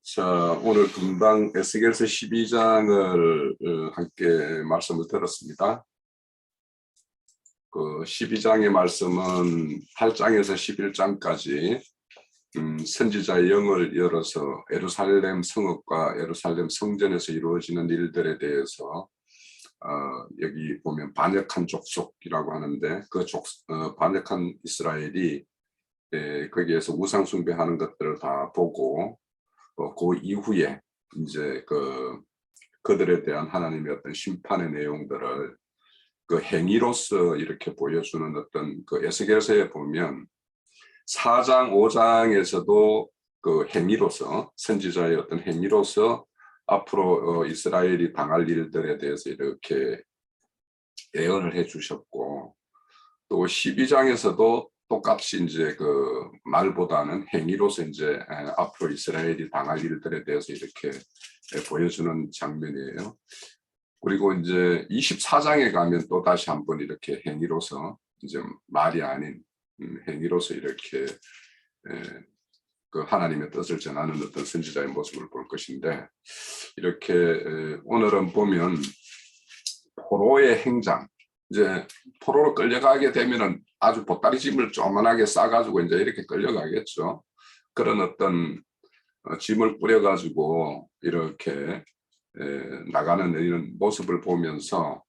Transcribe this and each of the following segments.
자, 오늘 금방 에스겔서 12장을 함께 말씀을 들었습니다. 그 12장의 말씀은 8장에서 11장까지 선지자의 영을 열어서 예루살렘 성읍과 예루살렘 성전에서 이루어지는 일들에 대해서 여기 보면 반역한 족속이라고 하는데 그 반역한 이스라엘이 거기에서 우상 숭배하는 것들을 다 보고 그 이후에 이제 그들에 대한 하나님의 어떤 심판의 내용들을 그 행위로서 이렇게 보여주는 어떤 그 에스겔서에 보면 4장, 5장에서도 그 행위로서 선지자의 어떤 행위로서 앞으로 이스라엘이 당할 일들에 대해서 이렇게 예언을 해 주셨고 또 12장에서도 똑같이 이제 그 말보다는 행위로서 이제 앞으로 이스라엘이 당할 일들에 대해서 이렇게 보여주는 장면이에요. 그리고 이제 24장에 가면 또 다시 한번 이렇게 행위로서 이제 말이 아닌 행위로서 이렇게 그 하나님의 뜻을 전하는 어떤 선지자의 모습을 볼 것인데 이렇게 오늘은 보면 포로의 행장 이제 포로로 끌려가게 되면은 아주 보따리짐을 조만하게 싸가지고 이제 이렇게 끌려가겠죠. 그런 어떤 짐을 뿌려가지고 이렇게 나가는 이런 모습을 보면서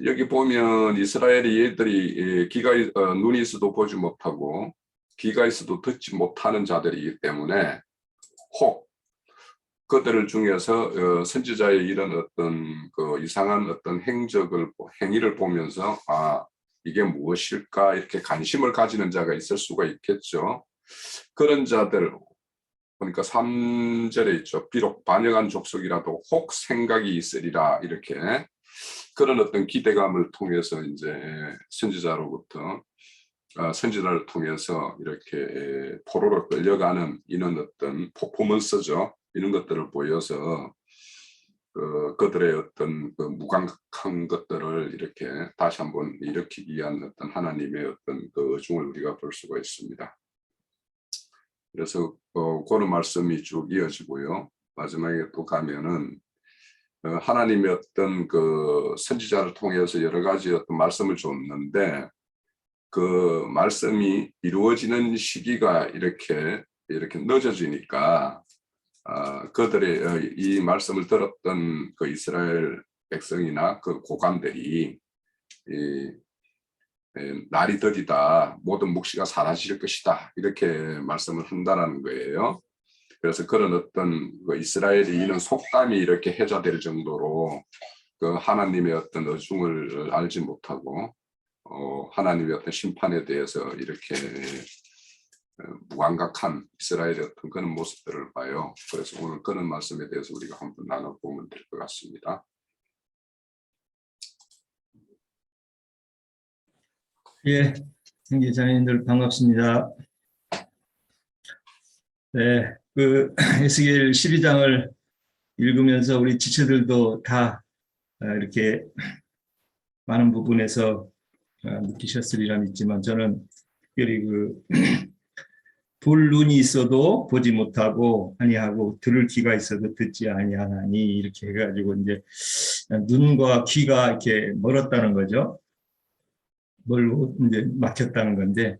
여기 보면 이스라엘의 얘들이 눈이 있어도 보지 못하고 귀가 있어도 듣지 못하는 자들이기 때문에 혹 그들 중에서 선지자의 이런 어떤 그 이상한 어떤 행위를 보면서 이게 무엇일까 이렇게 관심을 가지는 자가 있을 수가 있겠죠. 그런 자들 보니까 3절에 있죠. 비록 반역한 족속이라도 혹 생각이 있으리라 이렇게 그런 어떤 기대감을 통해서 이제 선지자를 통해서 이렇게 포로로 끌려가는 이런 어떤 퍼포먼스죠. 이런 것들을 보여서 그들의 어떤 그 무감각한 것들을 이렇게 다시 한번 일으키기 위한 어떤 하나님의 어떤 그 의중을 우리가 볼 수가 있습니다. 그래서 그런 말씀이 쭉 이어지고요. 마지막에 또 가면은 하나님의 어떤 그 선지자를 통해서 여러 가지 어떤 말씀을 줬는데 그 말씀이 이루어지는 시기가 이렇게 늦어지니까 그들의 이 말씀을 들었던 그 이스라엘 백성이나 그 고관들이 날이 더디다 모든 묵시가 사라질 것이다 이렇게 말씀을 한다는 거예요. 그래서 그런 어떤 그 이스라엘이 이런 속담이 이렇게 해자될 정도로 그 하나님의 어떤 의중을 알지 못하고 하나님의 어떤 심판에 대해서 이렇게 무감각한 이스라엘의 어떤 그런 모습들을 봐요. 그래서 오늘 그런 말씀에 대해서 우리가 한번 나눠보면 될 것 같습니다. 예, 형제자매님들 반갑습니다. 네, 그 에스겔 12장을 읽으면서 우리 지체들도 다 이렇게 많은 부분에서 느끼셨으리라 믿지만 저는 특별히 볼 눈이 있어도 보지 못하고 아니하고 들을 귀가 있어도 듣지 아니하나니 이렇게 해가지고 이제 눈과 귀가 이렇게 멀었다는 거죠. 멀고 이제 막혔다는 건데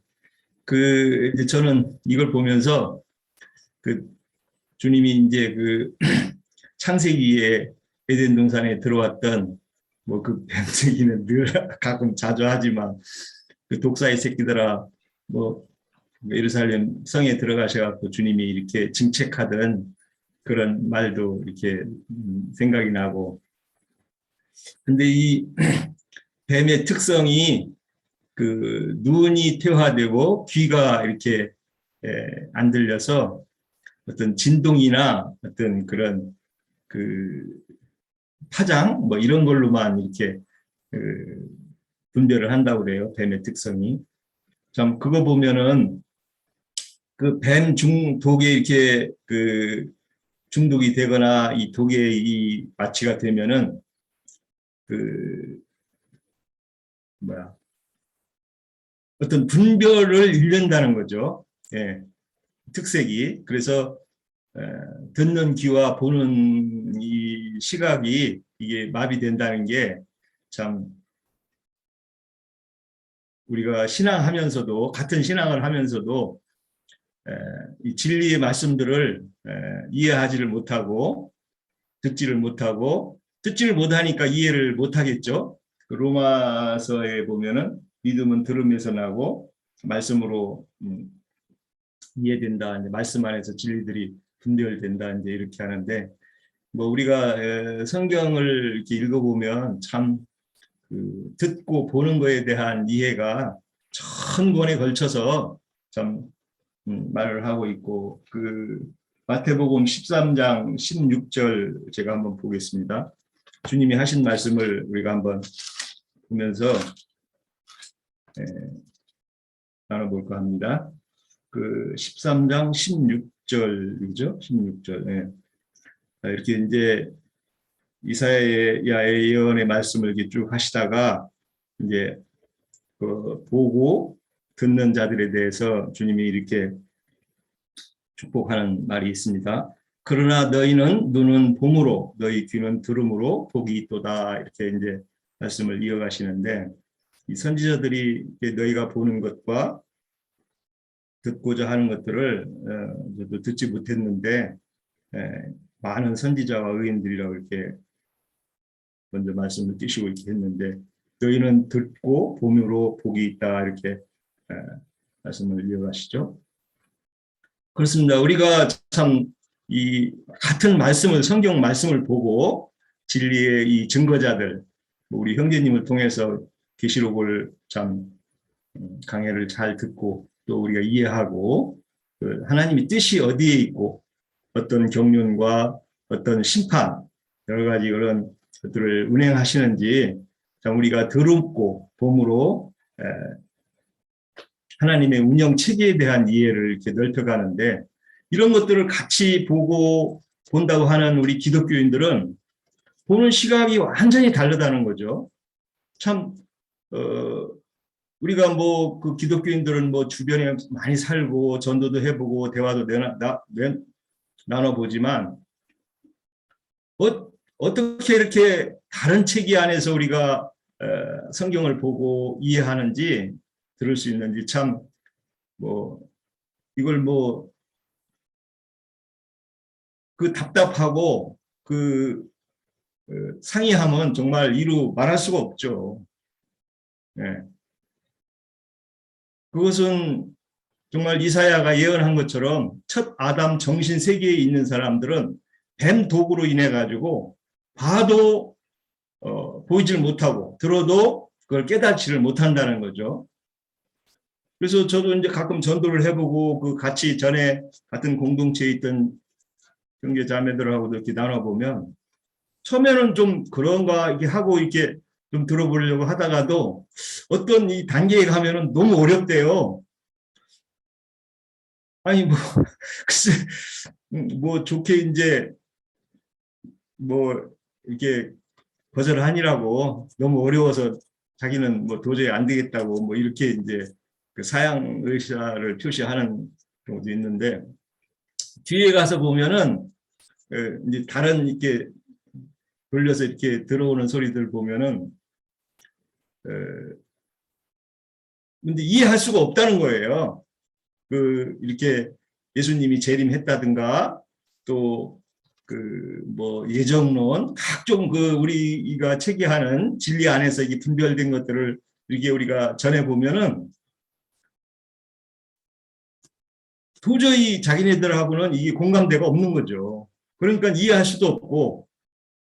이제 저는 이걸 보면서 주님이 이제 창세기에 에덴 동산에 들어왔던 뱀새기는 늘 가끔 자주 하지만 그 독사의 새끼들아 예루살렘 성에 들어가셔갖고 주님이 이렇게 징책하던 그런 말도 이렇게 생각이 나고 근데 이 뱀의 특성이 눈이 퇴화되고 귀가 이렇게 안 들려서 어떤 진동이나 어떤 그런 파장 이런 걸로만 이렇게 분별을 한다고 그래요. 뱀의 특성이. 참 그거 보면은 뱀 독에 이렇게 중독이 되거나 이 독에 이 마취가 되면은 어떤 분별을 잃는다는 거죠. 예. 특색이. 그래서 듣는 귀와 보는 이 시각이 이게 마비된다는 게 참 우리가 신앙하면서도 같은 신앙을 하면서도 이 진리의 말씀들을 이해하지를 못하고 듣지를 못하니까 이해를 못하겠죠. 그 로마서에 보면은 믿음은 들음에서 나고 말씀으로 이해된다. 이제 말씀 안에서 진리들이 분별된다. 이제 이렇게 하는데 뭐 우리가 성경을 이렇게 읽어보면 참 그 듣고 보는 거에 대한 이해가 천 권에 걸쳐서 참 말을 하고 있고 그 마태복음 13장 16절 제가 한번 보겠습니다. 주님이 하신 말씀을 우리가 한번 보면서 나눠볼까 합니다. 그 13장 16절이죠. 16절. 예. 이렇게 이제 이사야의 예언의 말씀을 이렇게 쭉 하시다가 이제 그 보고 듣는 자들에 대해서 주님이 이렇게 축복하는 말이 있습니다. 그러나 너희는 눈은 봄으로 너희 귀는 들음으로 복이 있도다. 이렇게 이제 말씀을 이어가시는데 이 선지자들이 너희가 보는 것과 듣고자 하는 것들을 저도 듣지 못했는데 많은 선지자와 의인들이라고 이렇게 먼저 말씀을 띄시고 있게 했는데 너희는 듣고 봄으로 복이 있다 이렇게 말씀을 이어가시죠. 그렇습니다. 우리가 참 이 같은 말씀을 성경 말씀을 보고 진리의 이 증거자들 우리 형제님을 통해서 계시록을 참 강해를 잘 듣고 또 우리가 이해하고 그 하나님의 뜻이 어디에 있고 어떤 경륜과 어떤 심판 여러 가지 그런 것들을 운행하시는지 참 우리가 더럽고 봄으로 하나님의 운영 체계에 대한 이해를 이렇게 넓혀가는데 이런 것들을 같이 보고 본다고 하는 우리 기독교인들은 보는 시각이 완전히 다르다는 거죠. 참 우리가 뭐 그 기독교인들은 뭐 주변에 많이 살고 전도도 해보고 대화도 나눠보지만 어떻게 이렇게 다른 체계 안에서 우리가 성경을 보고 이해하는지 들을 수 있는지 참 뭐 이걸 뭐 그 답답하고 그 상의함은 정말 이루 말할 수가 없죠. 네. 그것은 정말 이사야가 예언한 것처럼 첫 아담 정신 세계에 있는 사람들은 뱀 독으로 인해 가지고 봐도 보이질 못하고 들어도 그걸 깨닫지를 못한다는 거죠. 그래서 저도 이제 가끔 전도를 해보고 그 같이 전에 같은 공동체에 있던 형제 자매들하고도 이렇게 나눠보면 처음에는 좀 그런가 이렇게 하고 이렇게 좀 들어보려고 하다가도 어떤 이 단계에 가면은 너무 어렵대요. 아니 뭐 글쎄 뭐 좋게 이제 뭐 이렇게 거절하니라고 너무 어려워서 자기는 뭐 도저히 안 되겠다고 뭐 이렇게 이제 그 사양 의사를 표시하는 경우도 있는데 뒤에 가서 보면은 이제 다른 이렇게 돌려서 이렇게 들어오는 소리들 보면은 근데 이해할 수가 없다는 거예요. 그 이렇게 예수님이 재림했다든가 또 그 뭐 예정론 각종 그 우리가 체계하는 진리 안에서 이게 분별된 것들을 이렇게 우리가 전해 보면은 도저히 자기네들하고는 이게 공감대가 없는 거죠. 그러니까 이해할 수도 없고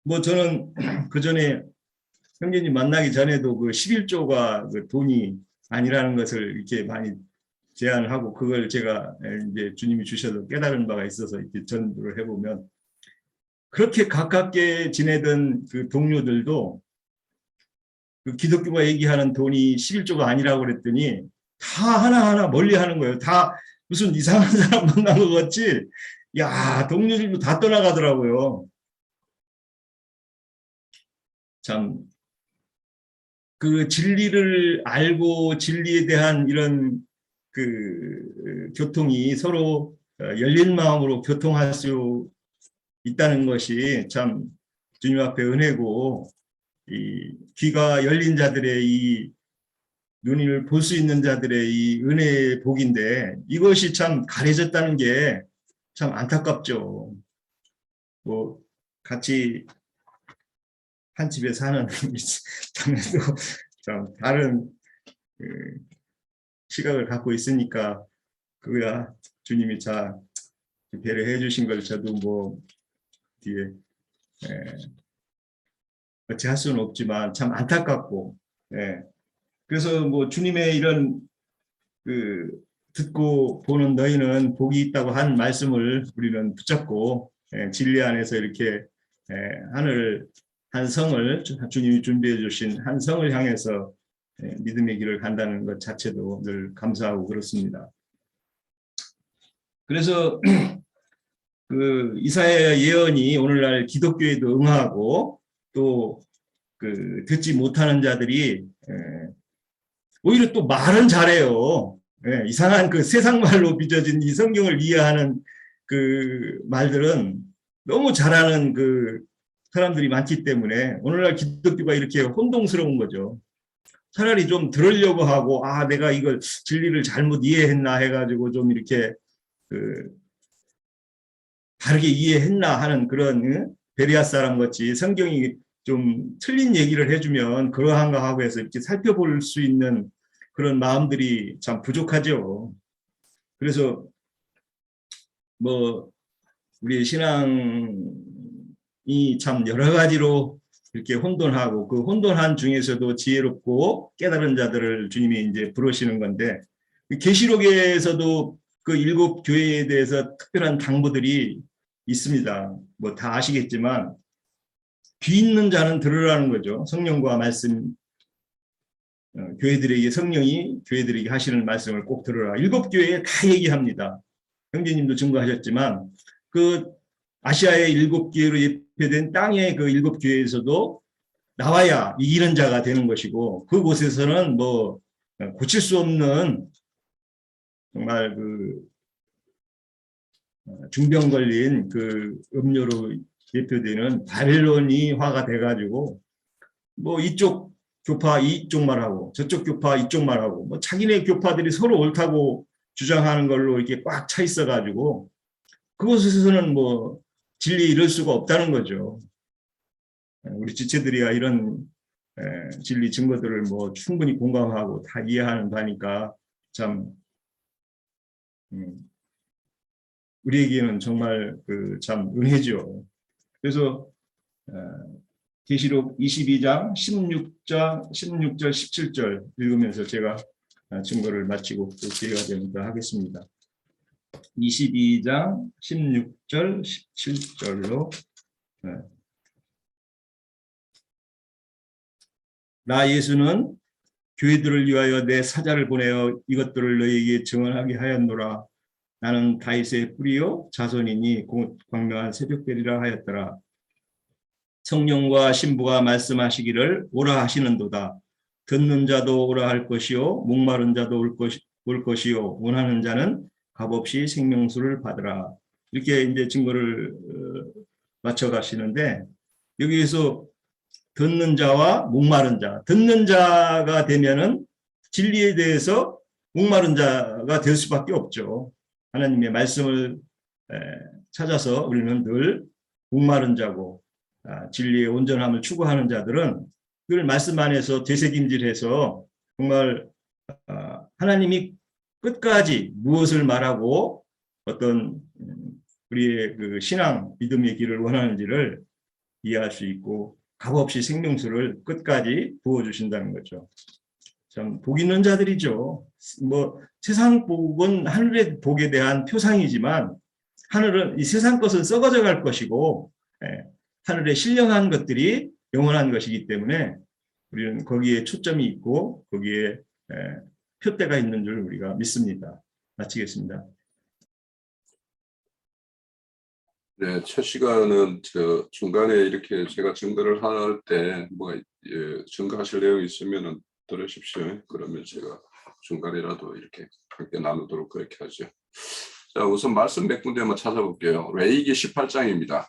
뭐 저는 그 전에 형제님 만나기 전에도 그 11조가 그 돈이 아니라는 것을 이렇게 많이 제안을 하고 그걸 제가 이제 주님이 주셔서 깨달은 바가 있어서 이렇게 전도를 해보면 그렇게 가깝게 지내던 그 동료들도 그 기독교가 얘기하는 돈이 11조가 아니라고 그랬더니 다 하나하나 멀리 하는 거예요. 다 무슨 이상한 사람 만난 것 같이 야 동료들도 다 떠나가더라고요. 참 그 진리를 알고 진리에 대한 이런 그 교통이 서로 열린 마음으로 교통할 수 있다는 것이 참 주님 앞에 은혜고, 이 귀가 열린 자들의 이 눈을 볼 수 있는 자들의 이 은혜의 복인데, 이것이 참 가려졌다는 게 참 안타깝죠. 뭐 같이 한 집에 사는 자매도 참 다른 시각을 갖고 있으니까 그거야 주님이 자 배려해 주신 걸 저도 뭐 뒤에 어찌할 수는 없지만 참 안타깝고, 그래서 뭐 주님의 이런 듣고 보는 너희는 복이 있다고 한 말씀을 우리는 붙잡고 진리 안에서 이렇게 하늘 한 성을 주님이 준비해 주신 한 성을 향해서 믿음의 길을 간다는 것 자체도 늘 감사하고 그렇습니다. 그래서 그 이사야 예언이 오늘날 기독교에도 응하고 또 듣지 못하는 자들이 오히려 또 말은 잘해요. 이상한 그 세상 말로 빚어진 이 성경을 이해하는 그 말들은 너무 잘하는 그 사람들이 많기 때문에 오늘날 기독교가 이렇게 혼동스러운 거죠. 차라리 좀 들으려고 하고, 아, 내가 이걸 진리를 잘못 이해했나 해가지고 좀 이렇게 다르게 이해했나 하는 그런 베레아 사람 같이 성경이 좀 틀린 얘기를 해주면 그러한가 하고 해서 이렇게 살펴볼 수 있는 그런 마음들이 참 부족하죠. 그래서 뭐 우리 신앙이 참 여러 가지로 이렇게 혼돈하고 그 혼돈한 중에서도 지혜롭고 깨달은 자들을 주님이 이제 부르시는 건데, 계시록에서도 그 7 교회에 대해서 특별한 당부들이 있습니다. 뭐 다 아시겠지만 귀 있는 자는 들으라는 거죠. 성령과 말씀, 교회들에게 성령이 교회들에게 하시는 말씀을 꼭 들으라. 7 교회에 다 얘기합니다. 형제님도 증거하셨지만 그 아시아의 7 교회로 예표된 땅의 그 7 교회에서도 나와야 이기는 자가 되는 것이고, 그곳에서는 뭐 고칠 수 없는 정말 그 중병 걸린 그 음료로 예표되는 바벨론이화가 돼가지고 뭐 이쪽 교파 이쪽 말하고 저쪽 교파 이쪽 말하고 뭐 자기네 교파들이 서로 옳다고 주장하는 걸로 이렇게 꽉 차 있어가지고 그곳에서는 뭐 진리에 이를 수가 없다는 거죠. 우리 지체들이야 이런 진리 증거들을 뭐 충분히 공감하고 다 이해하는 바니까 참 우리에게는 정말 그 참 은혜죠. 그래서 계시록 22장 16절 17절 읽으면서 제가 증거를 마치고 또 기회가 되니까 하겠습니다. 22장 16절 17절로 나 예수는 교회들을 위하여 내 사자를 보내어 이것들을 너희에게 증언하게 하였노라. 나는 다윗의 뿌리요 자손이니 곧 광명한 새벽별이라 하였더라. 성령과 신부가 말씀하시기를 오라 하시는도다. 듣는 자도 오라 할 것이요 목마른 자도 올 것이요 원하는 자는 값없이 생명수를 받으라. 이렇게 이제 증거를 맞춰 가시는데, 여기에서 듣는 자와 목마른 자, 듣는 자가 되면은 진리에 대해서 목마른 자가 될 수밖에 없죠. 하나님의 말씀을 찾아서 우리는 늘 목마른 자고, 진리의 온전함을 추구하는 자들은 늘 말씀 안에서 되새김질해서 정말 하나님이 끝까지 무엇을 말하고 어떤 우리의 그 신앙 믿음의 길을 원하는지를 이해할 수 있고 값없이 생명수를 끝까지 부어주신다는 거죠. 참 복 있는 자들이죠. 뭐 세상 복은 하늘의 복에 대한 표상이지만 하늘은 이 세상 것은 썩어져 갈 것이고 하늘에 신령한 것들이 영원한 것이기 때문에 우리는 거기에 초점이 있고 거기에 표대가 있는 줄 우리가 믿습니다. 마치겠습니다. 네, 첫 시간은 저 중간에 이렇게 제가 증거를 할 때 뭐 증거하실 내용이 있으면은 들으십시오. 그러면 제가 중간이라도 이렇게 함께 나누도록 그렇게 하죠. 자, 우선 말씀 몇 군데 한번 찾아볼게요. 레위기 18장입니다.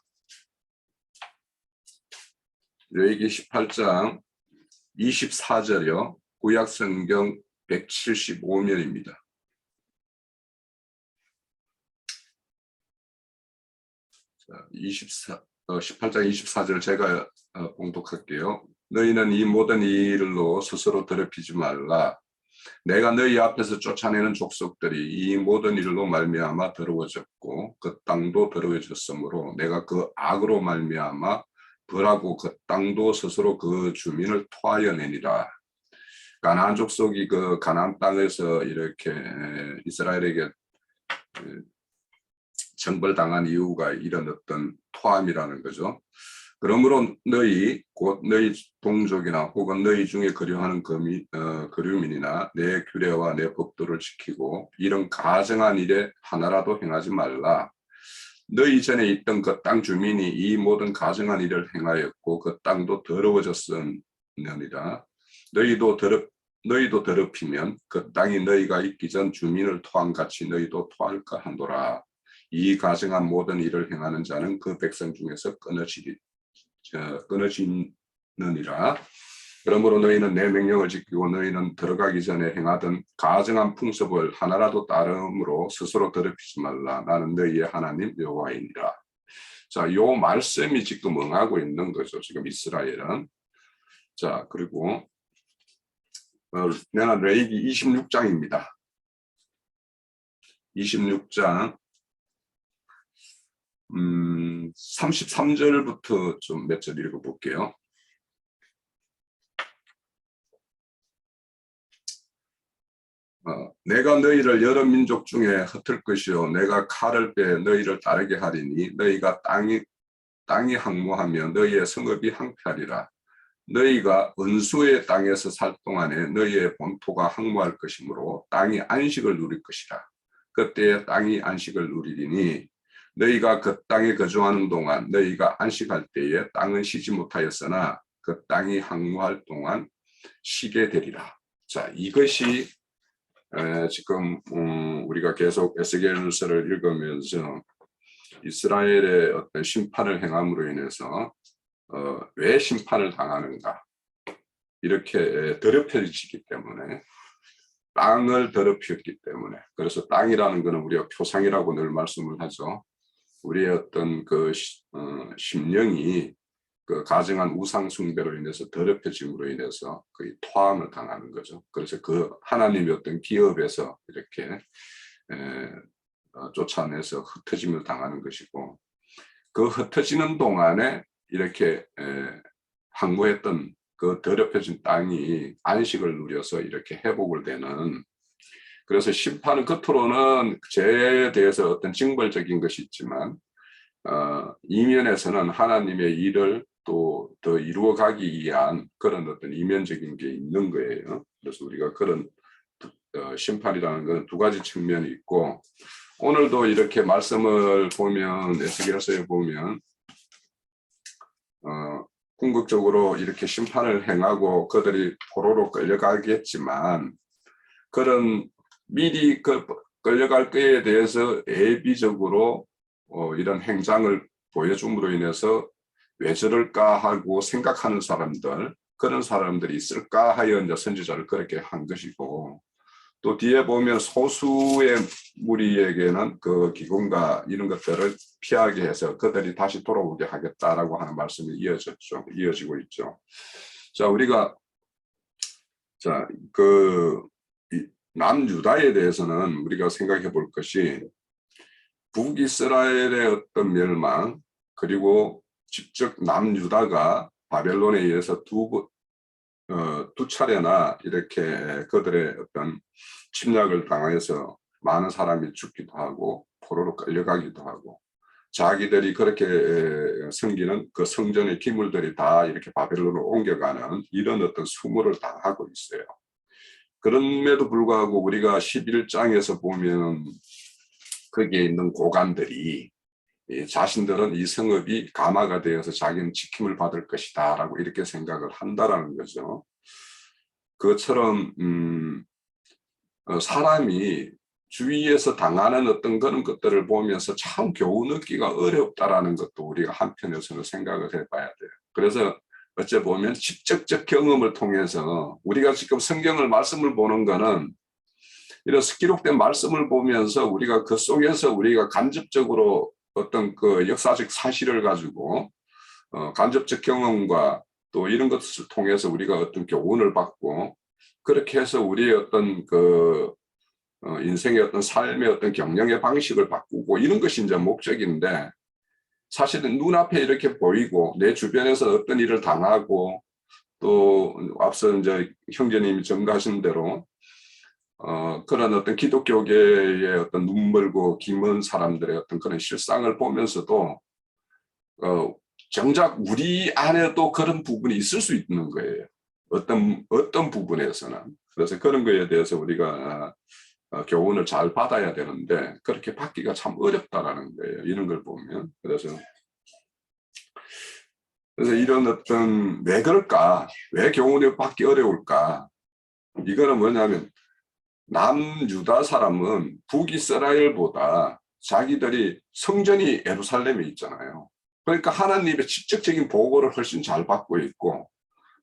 레위기 18장 24절이요. 구약 성경 175면입니다. 자, 18장 24절 제가 봉독할게요. 너희는 이 모든 일로 스스로 더럽히지 말라. 내가 너희 앞에서 쫓아내는 족속들이 이 모든 일로 말미암아 더러워졌고 그 땅도 더러워졌으므로 내가 그 악으로 말미암아 벌하고 그 땅도 스스로 그 주민을 토하여 내니라. 가나안 족속이 그 가나안 땅에서 이렇게 이스라엘에게 정벌당한 이유가 이런 어떤 토함이라는 거죠. 그러므로 너희 곧 너희 동족이나 혹은 너희 중에 거류하는 거류민이나 내 규례와 내 법도를 지키고 이런 가증한 일에 하나라도 행하지 말라. 너희 전에 있던 그 땅 주민이 이 모든 가증한 일을 행하였고 그 땅도 더러워졌으니라. 너희도 더럽히면 그 땅이 너희가 있기 전 주민을 토한 같이 너희도 토할까 한도라. 이 가증한 모든 일을 행하는 자는 그 백성 중에서 끊어지느니라. 그러므로 너희는 내 명령을 지키고 너희는 들어가기 전에 행하던 가증한 풍습을 하나라도 따름으로 스스로 더럽히지 말라. 나는 너희의 하나님 여호와이니라. 자, 요 말씀이 지금 응하고 있는 거죠. 지금 이스라엘은. 자, 그리고 내가 레위기 26장입니다. 26장 33절부터 좀 몇 절 읽어볼게요. 내가 너희를 여러 민족 중에 흩을 것이요 내가 칼을 빼 너희를 따르게 하리니 너희가 땅이 항무하며 너희의 성읍이 항폐하리라. 너희가 은수의 땅에서 살 동안에 너희의 본토가 항무할 것이므로 땅이 안식을 누릴 것이라. 그때에 땅이 안식을 누리리니 너희가 그 땅에 거주하는 동안 너희가 안식할 때에 땅은 쉬지 못하였으나 그 땅이 항무할 동안 쉬게 되리라. 자, 이것이 지금 우리가 계속 에스겔서를 읽으면서 이스라엘의 어떤 심판을 행함으로 인해서 왜 심판을 당하는가 이렇게 더럽혀지기 때문에 땅을 더럽혔기 때문에 그래서 땅이라는 것은 우리가 표상이라고 늘 말씀을 하죠. 우리의 어떤 그 심령이 그 가증한 우상 숭배로 인해서 더럽혀짐으로 인해서 거의 토함을 당하는 거죠. 그래서 그 하나님의 어떤 기업에서 이렇게 쫓아내서 흩어짐을 당하는 것이고 그 흩어지는 동안에 이렇게 항구했던 그 더럽혀진 땅이 안식을 누려서 이렇게 회복을 되는 그래서 심판은 겉으로는 죄에 대해서 어떤 징벌적인 것이 있지만 이면에서는 하나님의 일을 또 더 이루어가기 위한 그런 어떤 이면적인 게 있는 거예요. 그래서 우리가 그런 심판이라는 건 두 가지 측면이 있고 오늘도 이렇게 말씀을 보면 에스겔서에 보면 궁극적으로 이렇게 심판을 행하고 그들이 포로로 끌려가겠지만 그런 미리 끌려갈 거에 대해서 예비적으로 이런 행장을 보여줌으로 인해서 왜 저럴까 하고 생각하는 사람들 그런 사람들이 있을까 하여 이제 선지자를 그렇게 한 것이고 또 뒤에 보면 소수의 무리에게는 그 기근과 이런 것들을 피하게 해서 그들이 다시 돌아오게 하겠다라고 하는 말씀이 이어지고 있죠. 자, 우리가 남유다에 대해서는 우리가 생각해 볼 것이 북이스라엘의 어떤 멸망 그리고 직접 남유다가 바벨론에 의해서 두 차례나 이렇게 그들의 어떤 침략을 당해서 많은 사람이 죽기도 하고 포로로 끌려가기도 하고 자기들이 그렇게 섬기는 그 성전의 기물들이 다 이렇게 바벨론으로 옮겨가는 이런 어떤 수모를 당하고 있어요. 그럼에도 불구하고 우리가 11장에서 보면 거기에 있는 고관들이 자신들은 이 성읍이 감화가 되어서 자기는 지킴을 받을 것이다 라고 이렇게 생각을 한다라는 거죠. 그것처럼 사람이 주위에서 당하는 어떤 그런 것들을 보면서 참 교훈 얻기가 어렵다라는 것도 우리가 한편에서는 생각을 해봐야 돼요. 그래서 어째 보면 직접적 경험을 통해서 우리가 지금 성경을 말씀을 보는 거는 이런 기록된 말씀을 보면서 우리가 그 속에서 우리가 간접적으로 어떤 그 역사적 사실을 가지고 간접적 경험과 또 이런 것을 통해서 우리가 어떤 교훈을 받고 그렇게 해서 우리의 어떤 그 인생의 어떤 삶의 어떤 경영의 방식을 바꾸고 이런 것이 이제 목적인데 사실은 눈앞에 이렇게 보이고 내 주변에서 어떤 일을 당하고 또 앞서 이제 형제님이 전가하신 대로 그런 어떤 기독교계의 어떤 눈멀고 김은 사람들의 어떤 그런 실상을 보면서도 정작 우리 안에도 그런 부분이 있을 수 있는 거예요. 어떤 부분에서는. 그래서 그런 거에 대해서 우리가 교훈을 잘 받아야 되는데 그렇게 받기가 참 어렵다라는 거예요. 이런 걸 보면. 그래서 이런 어떤 왜 그럴까? 왜 교훈을 받기 어려울까? 이거는 뭐냐면 남유다 사람은 북이스라엘보다 자기들이 성전이 예루살렘에 있잖아요. 그러니까 하나님의 직접적인 보고를 훨씬 잘 받고 있고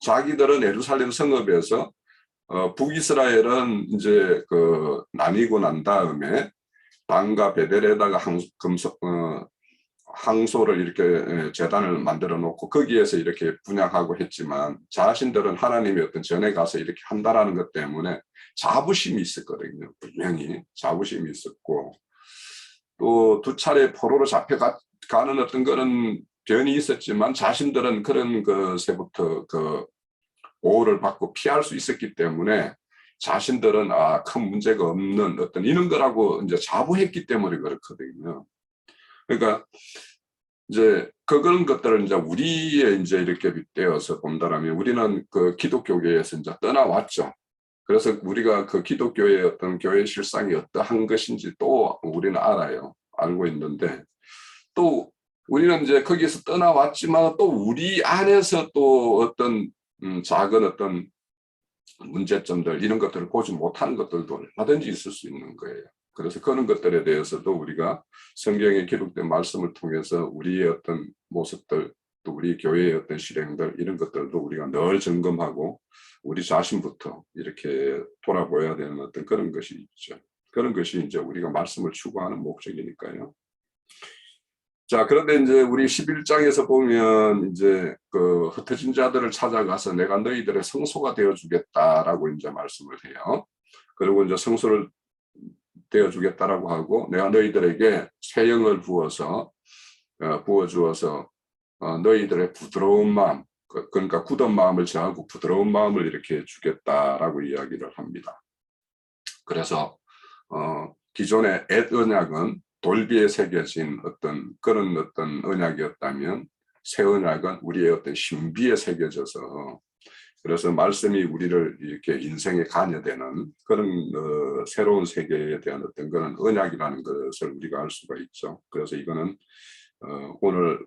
자기들은 예루살렘 성읍에서 북이스라엘은 이제 그 나뉘고 난 다음에 단과 베델에다가 항소를 이렇게 재단을 만들어 놓고 거기에서 이렇게 분양하고 했지만 자신들은 하나님의 어떤 전에 가서 이렇게 한다라는 것 때문에 자부심이 있었거든요. 분명히 자부심이 있었고 또 두 차례 포로로 잡혀가는 어떤 그런 변이 있었지만 자신들은 그런 것에부터 그 보호를 받고 피할 수 있었기 때문에 자신들은 큰 문제가 없는 어떤 이런 거라고 이제 자부했기 때문에 그렇거든요. 그러니까 이제 그런 것들을 이제 우리의 이제 이렇게 빗대어서 본다라면 우리는 그 기독교계에서 이제 떠나왔죠. 그래서 우리가 그 기독교의 어떤 교회 실상이 어떠한 것인지 또 우리는 알아요. 알고 있는데 또 우리는 이제 거기에서 떠나왔지만 또 우리 안에서 또 어떤 작은 어떤 문제점들 이런 것들을 보지 못하는 것들도 얼마든지 있을 수 있는 거예요. 그래서 그런 것들에 대해서도 우리가 성경에 기록된 말씀을 통해서 우리의 어떤 모습들 또 우리 교회의 어떤 실행들 이런 것들도 우리가 늘 점검하고 우리 자신부터 이렇게 돌아보아야 되는 어떤 그런 것이 있죠. 그런 것이 이제 우리가 말씀을 추구하는 목적이니까요. 자, 그런데 이제 우리 11장에서 보면 이제 그 흩어진 자들을 찾아가서 내가 너희들의 성소가 되어 주겠다라고 이제 말씀을 해요. 그리고 이제 성소를 되어 주겠다라고 하고 내가 너희들에게 새 영을 부어 주어서 너희들의 부드러운 마음 그러니까 굳은 마음을 제하고 부드러운 마음을 이렇게 주겠다라고 이야기를 합니다. 그래서 기존의 옛 언약은 돌비에 새겨진 어떤 그런 어떤 언약이었다면 새 언약은 우리의 어떤 신비에 새겨져서 그래서 말씀이 우리를 이렇게 인생에 관여되는 그런 새로운 세계에 대한 어떤 그런 언약이라는 것을 우리가 알 수가 있죠. 그래서 이거는 오늘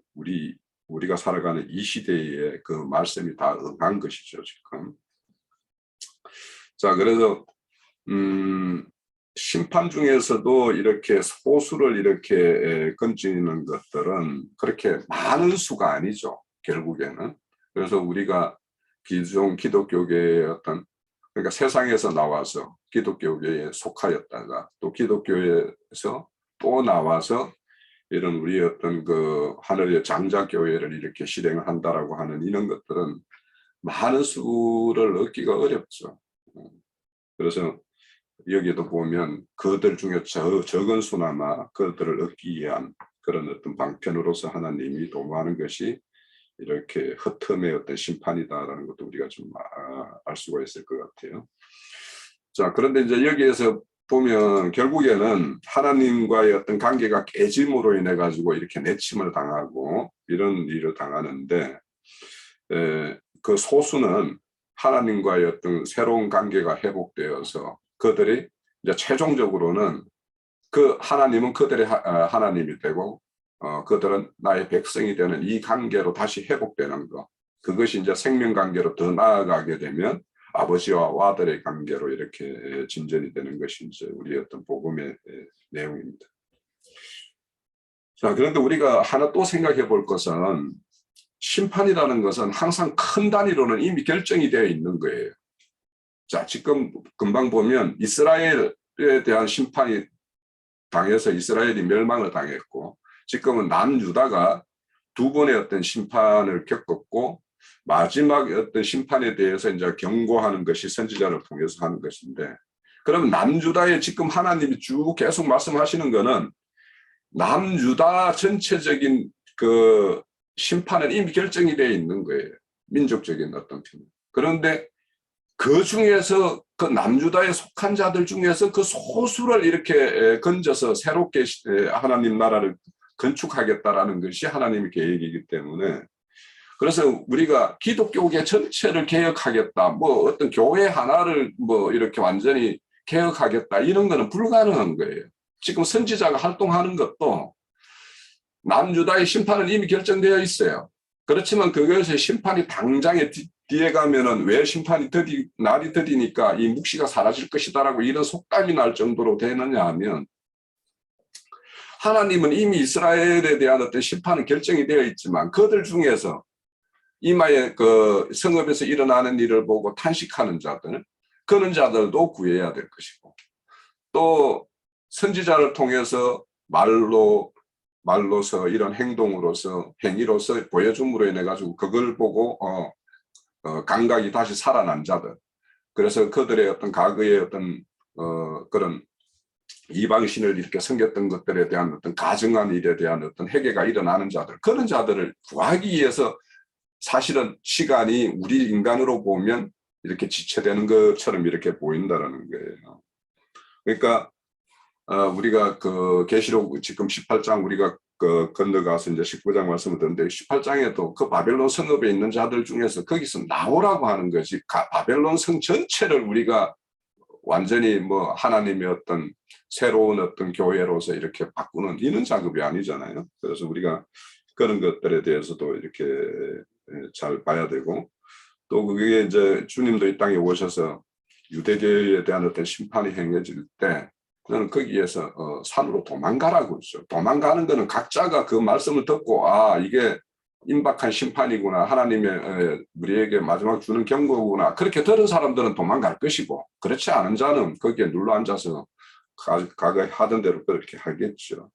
우리가 살아가는 이 시대에 그 말씀이 다 응한 것이죠, 지금. 자, 그래서 심판 중에서도 이렇게 소수를 이렇게 건지는 것들은 그렇게 많은 수가 아니죠, 결국에는. 그래서 우리가 기존 기독교계의 어떤 그러니까 세상에서 나와서 기독교계에 속하였다가 또 기독교에서 또 나와서 이런 우리의 어떤 그 하늘의 장자교회를 이렇게 실행한다라고 하는 이런 것들은 많은 수를 얻기가 어렵죠. 그래서 여기도 보면 그들 중에 적은 수나마 그들을 얻기 위한 그런 어떤 방편으로서 하나님이 도모하는 것이 이렇게 흩음의 어떤 심판이다라는 것도 우리가 좀 알 수가 있을 것 같아요. 자, 그런데 이제 여기에서 보면 결국에는 하나님과의 어떤 관계가 깨짐으로 인해 가지고 이렇게 내침을 당하고 이런 일을 당하는데 그 소수는 하나님과의 어떤 새로운 관계가 회복되어서 그들이 이제 최종적으로는 그 하나님은 그들의 하나님이 되고 그들은 나의 백성이 되는 이 관계로 다시 회복되는 것. 그것이 이제 생명관계로 더 나아가게 되면 아버지와 아들의 관계로 이렇게 진전이 되는 것이 이제 우리의 어떤 복음의 내용입니다. 자, 그런데 우리가 하나 또 생각해 볼 것은 심판이라는 것은 항상 큰 단위로는 이미 결정이 되어 있는 거예요. 자, 지금 금방 보면 이스라엘에 대한 심판이 당해서 이스라엘이 멸망을 당했고, 지금은 남유다가 두 번의 어떤 심판을 겪었고, 마지막 어떤 심판에 대해서 이제 경고하는 것이 선지자를 통해서 하는 것인데, 그러면 남유다에 지금 하나님이 쭉 계속 말씀하시는 거는 남유다 전체적인 그 심판은 이미 결정이 되어 있는 거예요. 민족적인 어떤 편. 그런데 그 중에서 그 남유다에 속한 자들 중에서 그 소수를 이렇게 건져서 새롭게 하나님 나라를 건축하겠다라는 것이 하나님의 계획이기 때문에, 그래서 우리가 기독교계 전체를 개혁하겠다, 뭐 어떤 교회 하나를 뭐 이렇게 완전히 개혁하겠다, 이런 거는 불가능한 거예요. 지금 선지자가 활동하는 것도 남유다의 심판은 이미 결정되어 있어요. 그렇지만 그것의 심판이 당장에 뒤에 가면은 왜 심판이 날이 더디니까 이 묵시가 사라질 것이다라고 이런 속담이 날 정도로 되느냐 하면, 하나님은 이미 이스라엘에 대한 어떤 심판은 결정이 되어 있지만 그들 중에서 이마에 그 성읍에서 일어나는 일을 보고 탄식하는 자들, 그런 자들도 구해야 될 것이고, 또 선지자를 통해서 말로서 이런 행동으로서 행위로서 보여줌으로 인해 가지고 그걸 보고 감각이 다시 살아난 자들, 그래서 그들의 어떤 과거의 어떤 그런 이방신을 이렇게 섬겼던 것들에 대한 어떤 가증한 일에 대한 어떤 회개가 일어나는 자들, 그런 자들을 구하기 위해서 사실은 시간이 우리 인간으로 보면 이렇게 지체되는 것처럼 이렇게 보인다라는 거예요. 그러니까 우리가 그 계시록 지금 18장 우리가 그 건너가서 이제 19장 말씀을 듣는데, 18장에도 그 바벨론 성읍에 있는 자들 중에서 거기서 나오라고 하는 것이 바벨론 성 전체를 우리가 완전히 뭐 하나님의 어떤 새로운 어떤 교회로서 이렇게 바꾸는 이런 작업이 아니잖아요. 그래서 우리가 그런 것들에 대해서도 이렇게 잘 봐야 되고, 또 그게 이제 주님도 이 땅에 오셔서 유대교에 대한 어떤 심판이 행해질 때 저는 거기에서 산으로 도망가라고 했죠. 도망가는 거는 각자가 그 말씀을 듣고 이게 임박한 심판이구나, 하나님의 우리에게 마지막 주는 경고구나, 그렇게 들은 사람들은 도망갈 것이고, 그렇지 않은 자는 거기에 눌러앉아서 가가 하던 대로 그렇게 하겠죠.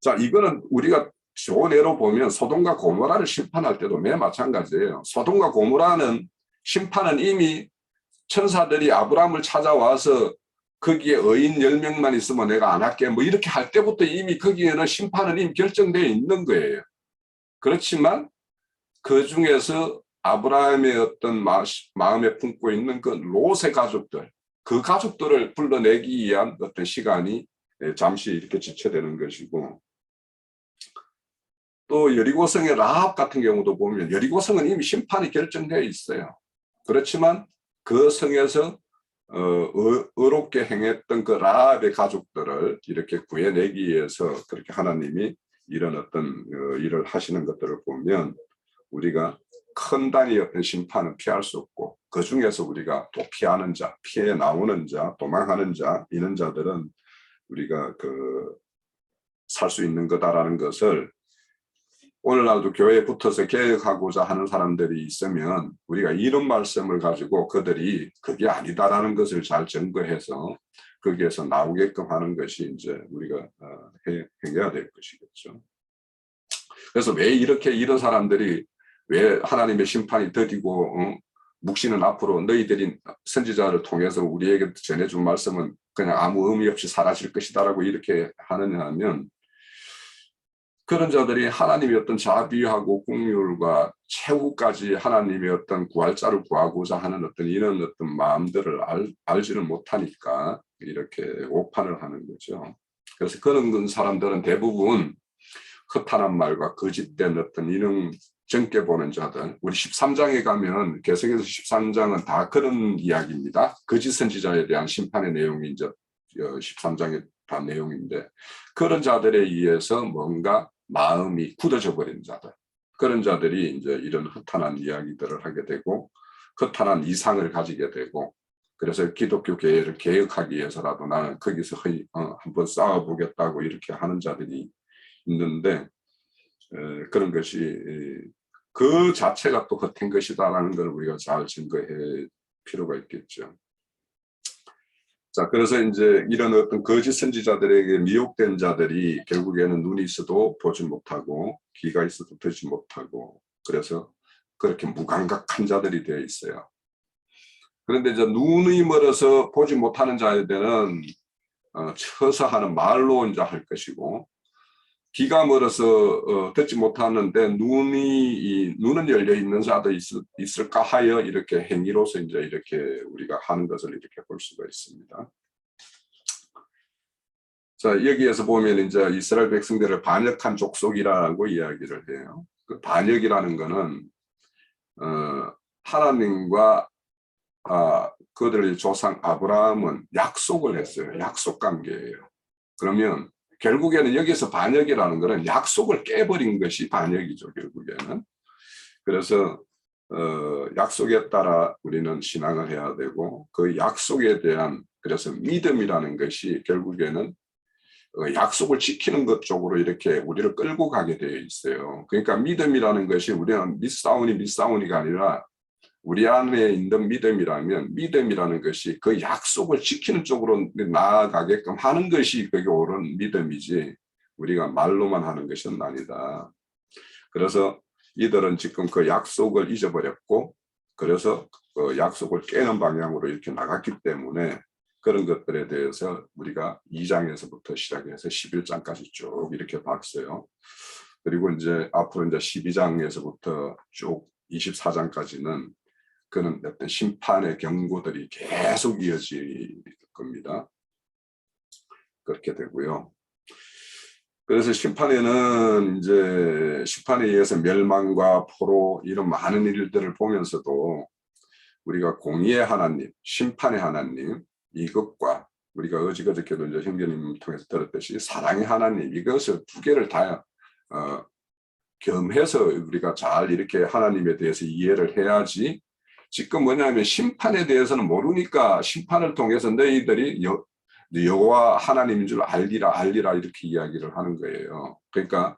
자, 이거는 우리가 좋은 예로 보면 소돔과 고모라를 심판할 때도 매 마찬가지예요. 소돔과 고모라는 심판은 이미 천사들이 아브라함을 찾아와서 거기에 의인 10명만 있으면 내가 안 할게 뭐 이렇게 할 때부터 이미 거기에는 심판은 이미 결정되어 있는 거예요. 그렇지만 그 중에서 아브라함의 어떤 마음에 품고 있는 그 롯의 가족들, 그 가족들을 불러내기 위한 어떤 시간이 잠시 이렇게 지체되는 것이고, 또 여리고성의 라합 같은 경우도 보면 여리고성은 이미 심판이 결정되어 있어요. 그렇지만 그 성에서 의롭게 행했던 그 라합의 가족들을 이렇게 구해내기 위해서 그렇게 하나님이 이런 어떤 일을 하시는 것들을 보면, 우리가 큰 단위의 어떤 심판은 피할 수 없고, 그 중에서 우리가 또 피하는 자, 피해 나오는 자, 도망하는 자, 이런 자들은 우리가 살 수 있는 거다라는 것을, 오늘날도 교회에 붙어서 개혁하고자 하는 사람들이 있으면 우리가 이런 말씀을 가지고 그들이 그게 아니다라는 것을 잘 증거해서 거기에서 나오게끔 하는 것이 이제 우리가 해야 될 것이겠죠. 그래서 왜 이런 사람들이 왜 하나님의 심판이 더디고 묵시는 앞으로 너희들이 선지자를 통해서 우리에게 전해준 말씀은 그냥 아무 의미 없이 사라질 것이다라고 이렇게 하느냐 하면, 그런 자들이 하나님의 어떤 자비하고 긍휼과 최후까지 하나님의 어떤 구할자를 구하고자 하는 어떤 이런 어떤 마음들을 알지를 못하니까 이렇게 오판을 하는 거죠. 그래서 그런 사람들은 대부분 허탄한 말과 거짓된 어떤 이런 정죄 보는 자들, 우리 13장에 가면 계속해서 13장은 다 그런 이야기입니다. 거짓 선지자에 대한 심판의 내용이 이제 13장의 다 내용인데, 그런 자들에 의해서 뭔가 마음이 굳어져 버린 자들, 그런 자들이 이제 이런 허탄한 이야기들을 하게 되고, 허탄한 이상을 가지게 되고, 그래서 기독교 교회를 개혁하기 위해서라도 나는 거기서 한번 싸워보겠다고 이렇게 하는 자들이 있는데, 그런 것이 그 자체가 또 헛된 것이다라는 걸 우리가 잘 증거할 필요가 있겠죠. 자, 그래서 이제 이런 어떤 거짓 선지자들에게 미혹된 자들이 결국에는 눈이 있어도 보지 못하고 귀가 있어도 듣지 못하고, 그래서 그렇게 무감각한 자들이 되어 있어요. 그런데 이제 눈이 멀어서 보지 못하는 자들은 처서하는 말로 이제 할 것이고, 귀가 멀어서 듣지 못하는데 눈은 열려 있는 자도 있을까 하여 이렇게 행위로서 이제 이렇게 우리가 하는 것을 이렇게 볼 수가 있습니다. 자, 여기에서 보면 이제 이스라엘 백성들을 반역한 족속이라고 이야기를 해요. 그 반역이라는 것은 하나님과 그들의 조상 아브라함은 약속을 했어요. 약속 관계예요. 그러면 결국에는 여기서 반역이라는 것은 약속을 깨버린 것이 반역이죠, 결국에는. 그래서 약속에 따라 우리는 신앙을 해야 되고, 그 약속에 대한, 그래서 믿음이라는 것이 결국에는 약속을 지키는 것 쪽으로 이렇게 우리를 끌고 가게 되어 있어요. 그러니까 믿음이라는 것이 우리는 미싸우니가 아니라 우리 안에 있는 믿음이라면, 믿음이라는 것이 그 약속을 지키는 쪽으로 나아가게끔 하는 것이 그게 옳은 믿음이지, 우리가 말로만 하는 것은 아니다. 그래서 이들은 지금 그 약속을 잊어버렸고, 그래서 그 약속을 깨는 방향으로 이렇게 나갔기 때문에 그런 것들에 대해서 우리가 2장에서부터 시작해서 11장까지 쭉 이렇게 봤어요. 그리고 이제 앞으로 이제 12장에서부터 쭉 24장까지는 그는 어떤 심판의 경고들이 계속 이어질 겁니다. 그렇게 되고요. 그래서 심판에는 이제 심판에 의해서 멸망과 포로 이런 많은 일들을 보면서도 우리가 공의의 하나님, 심판의 하나님, 이것과 우리가 어저께도 이제 형제님을 통해서 들었듯이 사랑의 하나님, 이것을 두 개를 다 겸해서 우리가 잘 이렇게 하나님에 대해서 이해를 해야지. 지금 뭐냐면 심판에 대해서는 모르니까 심판을 통해서 너희들이 여호와 하나님인 줄 알리라 이렇게 이야기를 하는 거예요. 그러니까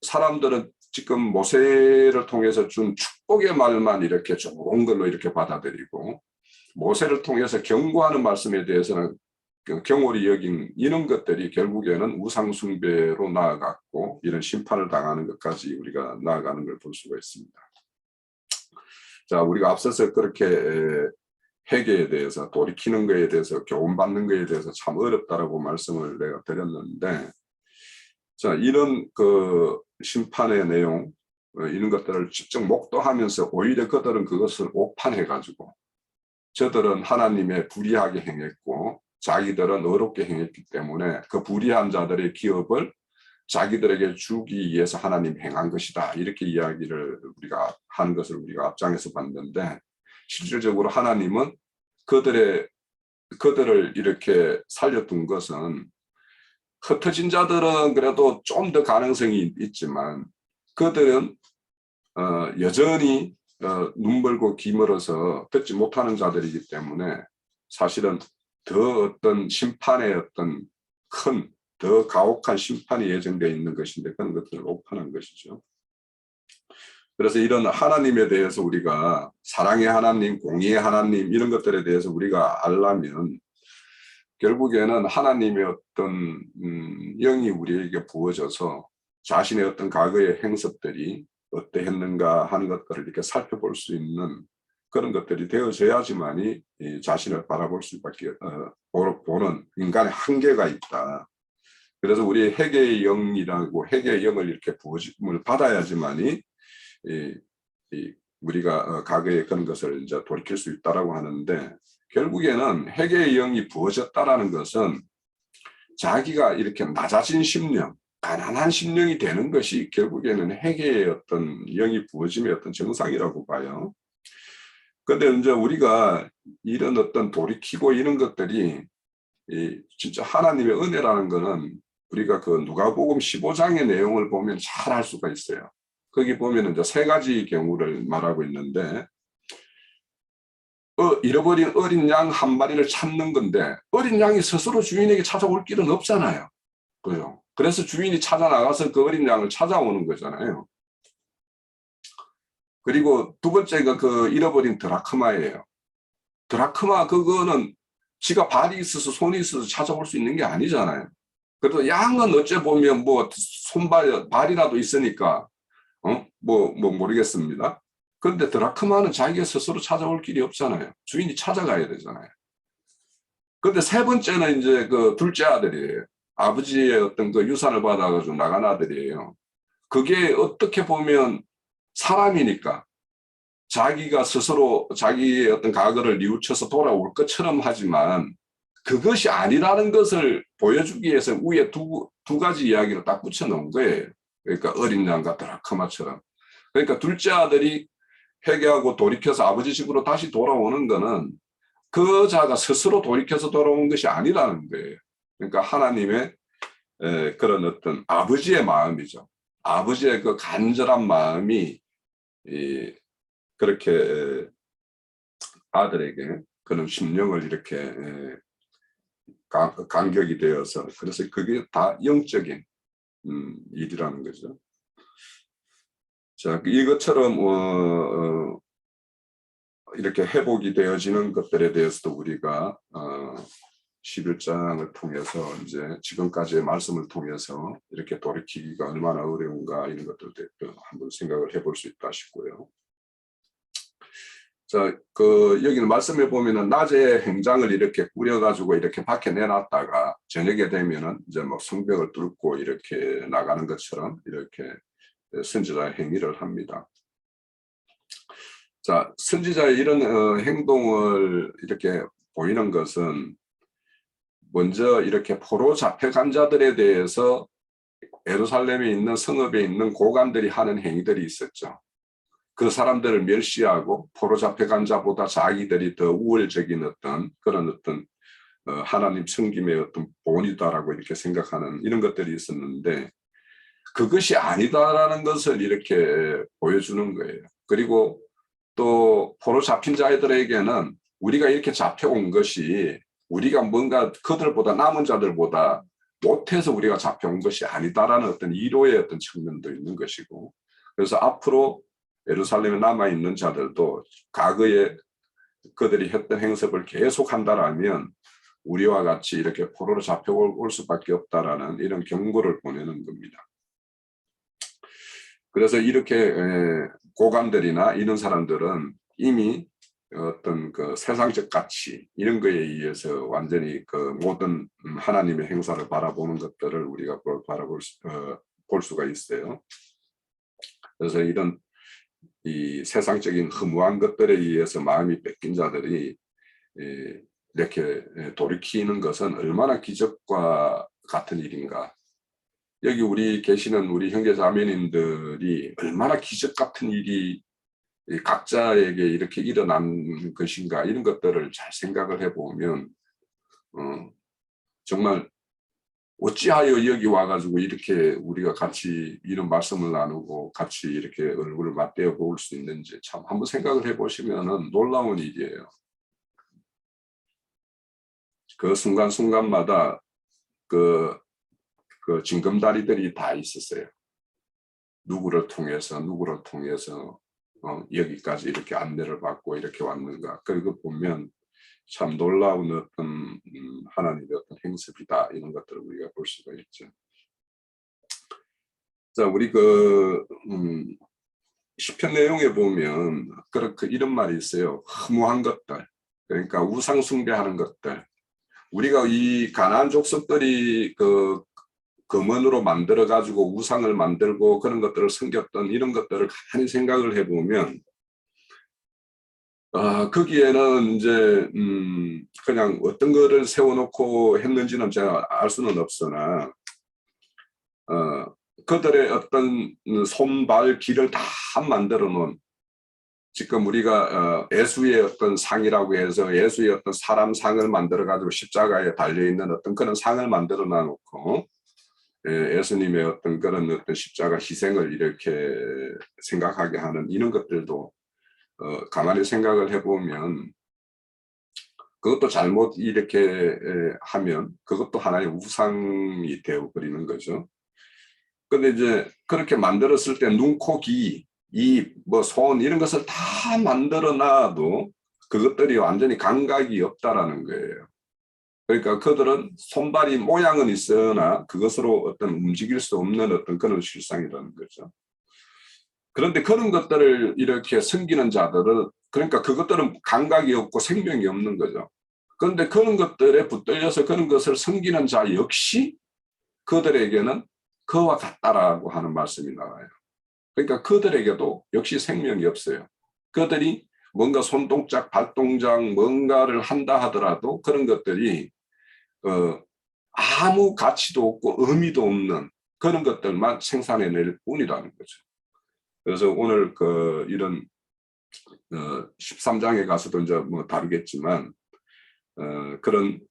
사람들은 지금 모세를 통해서 준 축복의 말만 이렇게 좋은 걸로 이렇게 받아들이고, 모세를 통해서 경고하는 말씀에 대해서는 경홀히 여긴 이런 것들이 결국에는 우상숭배로 나아갔고, 이런 심판을 당하는 것까지 우리가 나아가는 걸 볼 수가 있습니다. 자, 우리가 앞서서 그렇게 회개에 대해서, 돌이키는 것에 대해서, 교훈받는 것에 대해서 참 어렵다라고 말씀을 내가 드렸는데, 자, 이런 그 심판의 내용, 이런 것들을 직접 목도하면서 오히려 그들은 그것을 오판해가지고, 저들은 하나님의 불의하게 행했고 자기들은 어렵게 행했기 때문에 그 불의한 자들의 기업을 자기들에게 주기 위해서 하나님 행한 것이다, 이렇게 이야기를 우리가 하는 것을 우리가 앞장에서 봤는데, 실질적으로 하나님은 그들을 이렇게 살려둔 것은, 흩어진 자들은 그래도 좀 더 가능성이 있지만 그들은 여전히 눈 멀고 귀 멀어서 듣지 못하는 자들이기 때문에 사실은 더 어떤 심판의 어떤 더 가혹한 심판이 예정되어 있는 것인데, 그런 것들을 오판한 것이죠. 그래서 이런 하나님에 대해서 우리가 사랑의 하나님, 공의의 하나님, 이런 것들에 대해서 우리가 알려면 결국에는 하나님의 어떤 영이 우리에게 부어져서 자신의 어떤 과거의 행습들이 어떠했는가 하는 것들을 이렇게 살펴볼 수 있는 그런 것들이 되어져야지만이 자신을 바라볼 수밖에 보는 인간의 한계가 있다. 그래서 우리 회개의 영이라고, 회개의 영을 이렇게 부어짐을 받아야지만이 우리가 과거의 그런 것을 이제 돌이킬 수 있다라고 하는데, 결국에는 회개의 영이 부어졌다라는 것은 자기가 이렇게 낮아진 심령, 가난한 심령이 되는 것이 결국에는 회개의 어떤 영이 부어짐의 어떤 정상이라고 봐요. 그런데 이제 우리가 이런 어떤 돌이키고 이런 것들이 진짜 하나님의 은혜라는 것은 우리가 그 누가복음 15장의 내용을 보면 잘 알 수가 있어요. 거기 보면 이제 세 가지 경우를 말하고 있는데, 잃어버린 어린 양 한 마리를 찾는 건데 어린 양이 스스로 주인에게 찾아올 길은 없잖아요. 그죠? 그래서 주인이 찾아 나가서 그 어린 양을 찾아오는 거잖아요. 그리고 두 번째가 그 잃어버린 드라크마예요. 드라크마 그거는 지가 발이 있어서 손이 있어서 찾아올 수 있는 게 아니잖아요. 그래도 양은 어째 보면 뭐 손발 발이라도 있으니까 뭐 모르겠습니다. 그런데 드라크마는 자기가 스스로 찾아올 길이 없잖아요. 주인이 찾아가야 되잖아요. 그런데 세 번째는 이제 그 둘째 아들이에요. 아버지의 어떤 그 유산을 받아가지고 나간 아들이에요. 그게 어떻게 보면 사람이니까 자기가 스스로 자기의 어떤 과거를 뉘우쳐서 돌아올 것처럼 하지만 그것이 아니라는 것을 보여주기 위해서 위에 두 가지 이야기를 딱 붙여놓은 거예요. 그러니까 어린 양과 드라크마처럼. 그러니까 둘째 아들이 회개하고 돌이켜서 아버지 집으로 다시 돌아오는 거는 그 자가 스스로 돌이켜서 돌아온 것이 아니라는 거예요. 그러니까 하나님의 그런 어떤 아버지의 마음이죠. 아버지의 그 간절한 마음이 그렇게 아들에게 그런 심령을 이렇게 간격이 되어서 그래서 그게 다 영적인 일이라는 거죠. 자, 이것처럼 이렇게 회복이 되어지는 것들에 대해서도 우리가 11장을 통해서 이제 지금까지의 말씀을 통해서 이렇게 돌이키기가 얼마나 어려운가 이런 것들도 한번 생각을 해볼 수 있다 싶고요. 자, 여기는 말씀해 보면은 낮에 행장을 이렇게 꾸려가지고 이렇게 밖에 내놨다가 저녁에 되면은 이제 뭐 성벽을 뚫고 이렇게 나가는 것처럼 이렇게 선지자의 행위를 합니다. 자, 선지자의 이런 행동을 이렇게 보이는 것은 먼저 이렇게 포로 잡혀간 자들에 대해서 예루살렘에 있는 성읍에 있는 고관들이 하는 행위들이 있었죠. 그 사람들을 멸시하고 포로 잡혀간 자보다 자기들이 더 우월적인 어떤 그런 어떤 하나님 섬김의 어떤 본이다라고 이렇게 생각하는 이런 것들이 있었는데 그것이 아니다라는 것을 이렇게 보여주는 거예요. 그리고 또 포로 잡힌 자들에게는 우리가 이렇게 잡혀온 것이 우리가 뭔가 그들보다 남은 자들보다 못해서 우리가 잡혀온 것이 아니다라는 어떤 위로의 어떤 측면도 있는 것이고 그래서 앞으로 예루살렘에 남아있는 자들도 과거에 그들이 했던 행습을 계속한다라면 우리와 같이 이렇게 포로로 잡혀올 수밖에 없다라는 이런 경고를 보내는 겁니다. 그래서 이렇게 고관들이나 이런 사람들은 이미 어떤 그 세상적 가치 이런 거에 의해서 완전히 그 모든 하나님의 행사를 바라보는 것들을 우리가 볼 수가 있어요. 그래서 이런 이 세상적인 허무한 것들에 의해서 마음이 뺏긴 자들이 이렇게 돌이키는 것은 얼마나 기적과 같은 일인가. 여기 우리 계시는 우리 형제 자매님들이 얼마나 기적 같은 일이 각자에게 이렇게 일어난 것인가 이런 것들을 잘 생각을 해보면 정말 어찌하여 여기 와가지고 이렇게 우리가 같이 이런 말씀을 나누고 같이 이렇게 얼굴을 맞대어 볼 수 있는지 참 한번 생각을 해보시면 놀라운 일이에요. 그 순간순간마다 그 징검다리들이 다 있었어요. 누구를 통해서 여기까지 이렇게 안내를 받고 이렇게 왔는가. 그거 보면 참 놀라운 어떤 하나님의 어떤 행습이다 이런 것들을 우리가 볼 수가 있죠. 자, 우리 시편 내용에 보면 그렇게 이런 말이 있어요. 허무한 것들, 그러니까 우상 숭배하는 것들. 우리가 이 가나안 족속들이 금원으로 만들어 가지고 우상을 만들고 그런 것들을 섬겼던 이런 것들을 가만히 생각을 해보면 거기에는 이제 그냥 어떤 거를 세워놓고 했는지는 제가 알 수는 없으나 그들의 어떤 손발 길을 다 만들어 놓은 지금 우리가 예수의 어떤 상이라고 해서 예수의 어떤 사람 상을 만들어 가지고 십자가에 달려 있는 어떤 그런 상을 만들어 놔놓고 예수님의 어떤 그런 어떤 십자가 희생을 이렇게 생각하게 하는 이런 것들도 가만히 생각을 해보면 그것도 잘못 이렇게 하면 그것도 하나의 우상이 되어버리는 거죠. 근데 이제 그렇게 만들었을 때 눈, 코, 귀, 입, 뭐 손 이런 것을 다 만들어 놔도 그것들이 완전히 감각이 없다라는 거예요. 그러니까 그들은 손발이 모양은 있으나 그것으로 어떤 움직일 수 없는 어떤 그런 실상이라는 거죠. 그런데 그런 것들을 이렇게 섬기는 자들은 그러니까 그것들은 감각이 없고 생명이 없는 거죠. 그런데 그런 것들에 붙들려서 그런 것을 섬기는 자 역시 그들에게는 그와 같다라고 하는 말씀이 나와요. 그러니까 그들에게도 역시 생명이 없어요. 그들이 뭔가 손동작, 발동작 뭔가를 한다 하더라도 그런 것들이 아무 가치도 없고 의미도 없는 그런 것들만 생산해낼 뿐이라는 거죠. 그래서 오늘 이런 13장에 가서도 이제 뭐 다루겠지만 그런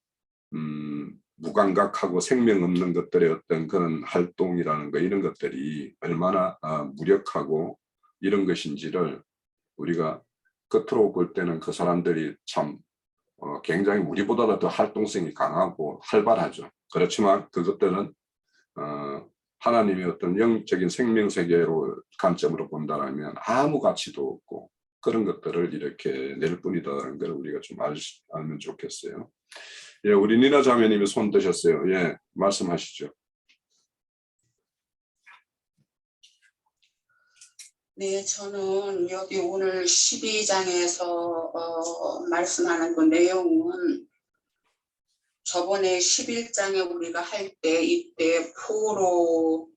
무감각하고 생명 없는 것들의 어떤 그런 활동이라는 거 이런 것들이 얼마나 무력하고 이런 것인지를 우리가 겉으로 볼 때는 그 사람들이 참 굉장히 우리보다 더 활동성이 강하고 활발하죠. 그렇지만 그것들은 하나님의 어떤 영적인 생명 세계로 관점으로 본다면 아무 가치도 없고 그런 것들을 이렇게 낼 뿐이다라는 걸 우리가 좀 알면 좋겠어요. 예, 우리 니나 자매님이 손 드셨어요. 예, 말씀하시죠. 네, 저는 여기 오늘 12장에서 말씀하는 그 내용은 저번에 11장에 우리가 할 때 이때 포로로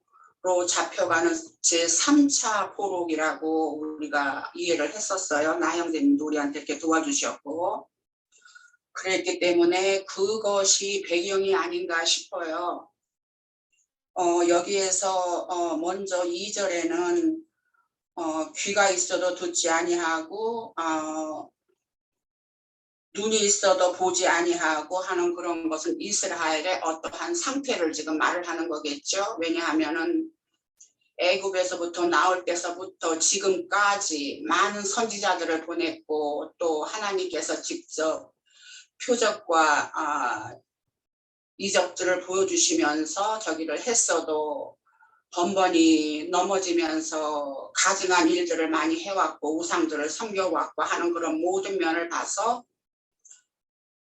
잡혀가는 제3차 포로기라고 우리가 이해를 했었어요. 나영재님도 우리한테 이렇게 도와주셨고 그랬기 때문에 그것이 배경이 아닌가 싶어요. 여기에서 먼저 2절에는 귀가 있어도 듣지 아니하고 눈이 있어도 보지 아니하고 하는 그런 것은 이스라엘의 어떠한 상태를 지금 말을 하는 거겠죠. 왜냐하면은 애굽에서부터 나올 때서부터 지금까지 많은 선지자들을 보냈고 또 하나님께서 직접 표적과 이적들을 보여주시면서 저기를 했어도 번번이 넘어지면서 가증한 일들을 많이 해왔고 우상들을 섬겨왔고 하는 그런 모든 면을 봐서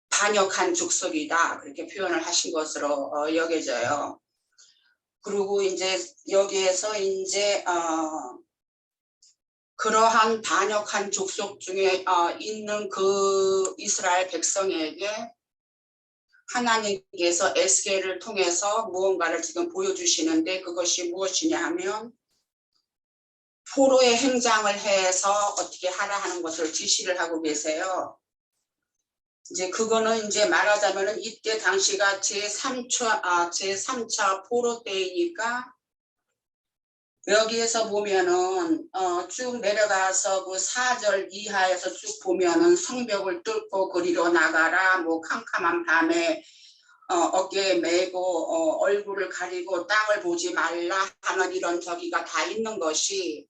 반역한 족속이다 그렇게 표현을 하신 것으로 여겨져요. 그리고 이제 여기에서 이제 그러한 반역한 족속 중에 있는 그 이스라엘 백성에게 하나님께서 에스겔을 통해서 무언가를 지금 보여주시는데 그것이 무엇이냐 하면 포로의 행장을 해서 어떻게 하라 하는 것을 지시를 하고 계세요. 이제 그거는 이제 말하자면은 이때 당시가 제3차 포로 때이니까 여기에서 보면은 쭉 내려가서 그 4절 이하에서 쭉 보면은 성벽을 뚫고 그리로 나가라 뭐 캄캄한 밤에 어깨에 메고 얼굴을 가리고 땅을 보지 말라 하는 이런 저기가 다 있는 것이